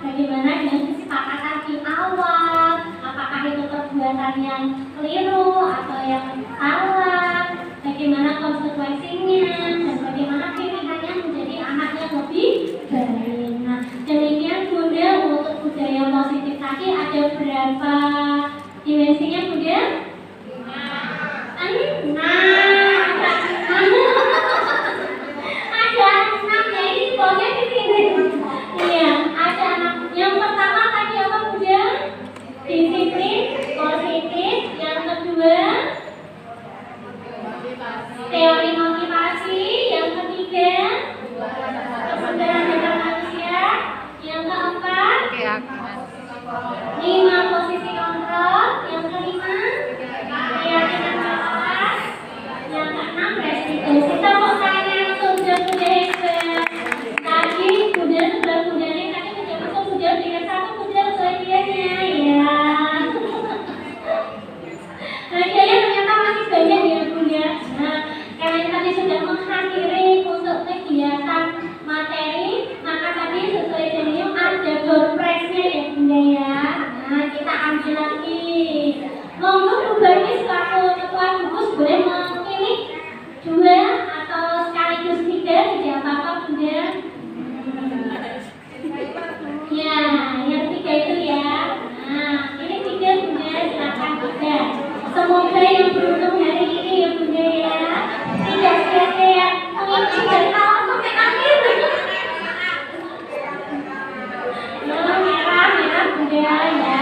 bagaimana dengan kesepakatan di awal, apakah itu perbuatan yang keliru atau yang salah, bagaimana konsekuensinya, dan bagaimana pilihannya menjadi anak yang lebih baik. Nah, demikian Bunda untuk budaya positif tadi ada berapa dimensinya Bunda? Ada 6 ya, ini pokoknya di sini. Iya, ada 6. Yang pertama tadi apa Bunda? Disiplin, Hadiahnya ternyata masih banyak ya Bunda. Nah, karena tadi sudah menghadiri untuk kegiatan materi, maka tadi sesuai dengan ada door prize-nya ya Bunda ya. Nah, kita ambil lagi. Monggo Bu Bani selaku ketua gugus boleh memilih 2 atau sekaligus 3, tidak apa-apa Bunda. Ya, yang 3 itu ya. Nah, ini 3 Bunda, silakan Bunda. Semoga yang beruntung hari ini ya Bunda ya, tidak sia-sia mengikuti dari awal sampai akhir. Nah, merah Bunda ya.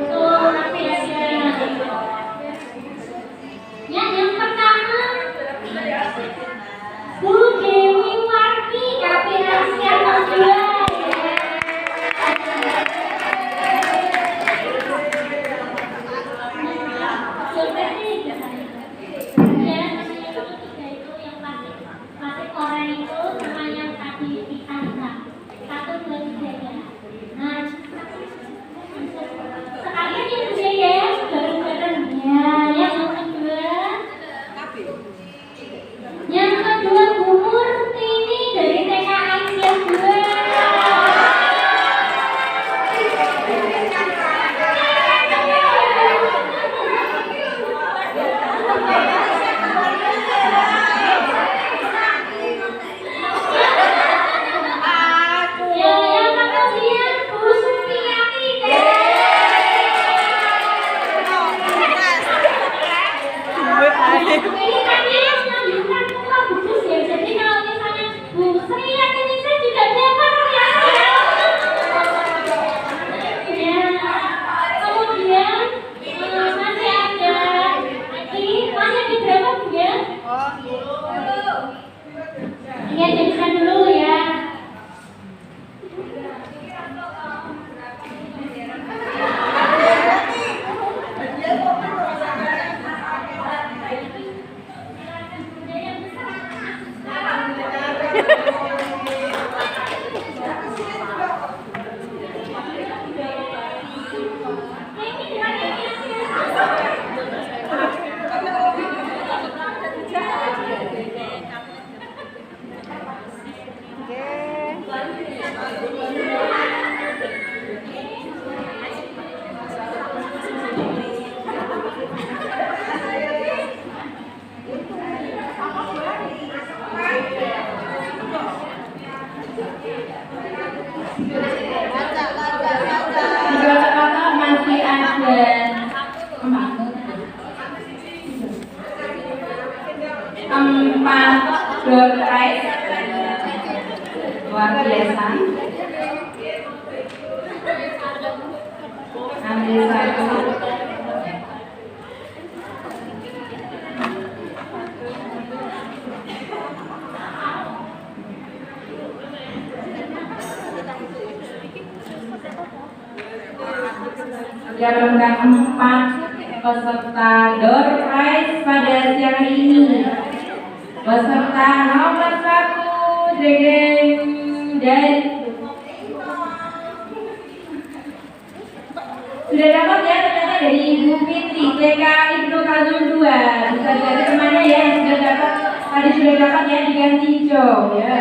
Tuh, nanti aja. Ya, yang pertama Bu Dewi Warti KPI Asia 02. Yang kedua Bu Murtini dari TK Aisyah 2. Yang kemudian Bu Supiati ini tadi yang melanjutkan ketua gugus ya. Jadi kalau misalnya Bu Sri yang ini saya juga dapat ya. Ya. Kemudian masih ada lagi masih di berapa Bu ya? Iya jadikan dulu ya. Di Jakarta masih ada 4 door prize luar biasa. Ambil 1. Diharapkan 4 peserta door prize pada siang ini. Peserta nomor 1 dan sudah dapat ya ternyata dari Ibu Fitri TK Ibnu Khaldun 2. Bisa dari temannya ya yang sudah dapat, tadi sudah dapat ya diganti hijau ya.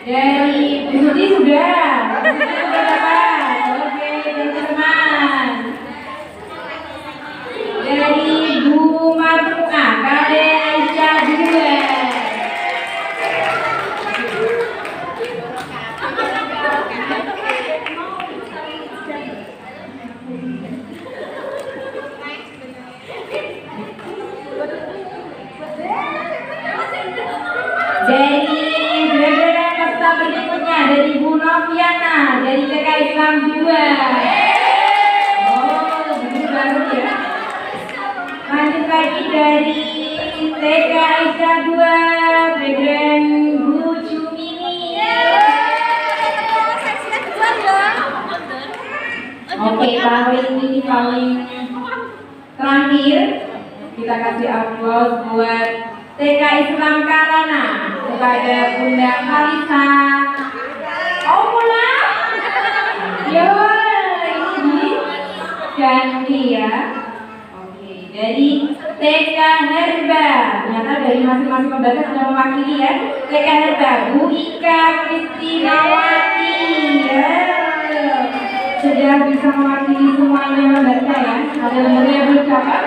Dari Ibu Suti sudah dapat. Oke teman-teman. Dari Bu Marfuka KD Aisyah 2. Dari gradasi peserta berikutnya dari Bu Noviana dari TK Islam 2. Oh, begitu baru ya. Lanjut lagi dari TK Aisyah 2, background Bu Cumini. Oke, paling terakhir kita kasih aplaus buat TK Islam Karana kepada Bunda Kalisa. Oh, Bunda. Yo, ini ganti ya. Oke, dari TK Herba. Ternyata dari masing-masing lembaga sudah mewakili ya. TK Herba, Bu Ika Kristinawati ya. Sudah bisa mewakili semuanya lembaga ya. Ada lembaga yang belum dapat?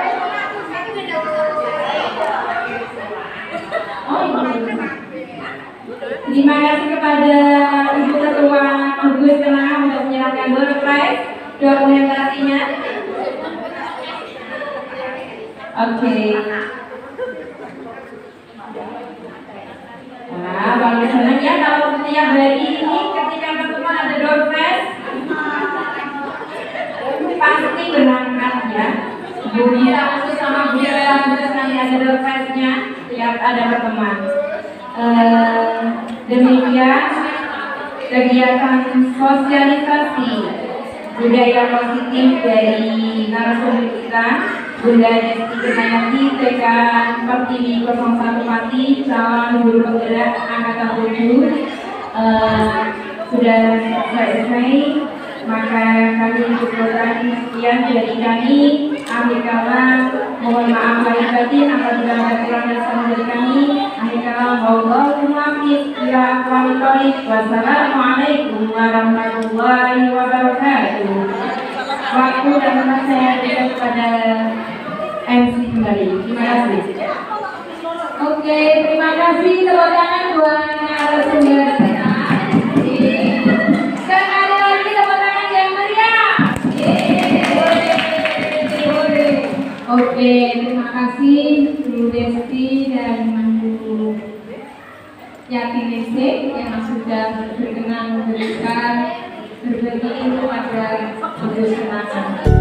Oh, terima kasih kepada Ibu Ketua Gugus Kenangan untuk menyerahkan door prize dokumentasinya. Oke. Nah, paling senang ya kalau setiap hari ini ketika pertemuan ada door prize pasti berangkat ya. Bu Dita khusus sama Bu Dita khusus nanti ada door prize-nya tiap ada pertemuan. Demikian kegiatan sosialisasi budaya positif dari narasumber kita Bunda Desti Kurniawati TK Pertiwi 01 Pati calon guru penggerak angkatan 7 sudah selesai, maka kami cukupkan sekian dari kami. Akhir kata mohon maaf lahir batin apabila ada kurang dan salah dari kami. Akhir kata wallahul muwaffiq ila aqwamit thoriq. Wassalamualaikum warahmatullahi wabarakatuh. Waktu dan tempat saya berikan kepada MC kembali. Terima kasih. Oke, terima kasih. Tepuk tangan buat narasumber kita. Sekali lagi tepuk tangan yang meriah. Oke, terima kasih Bu Desti dan Bu Yati Ningsih yang sudah berkenan memberikan berbagi ilmu pada Gugus Kenangan.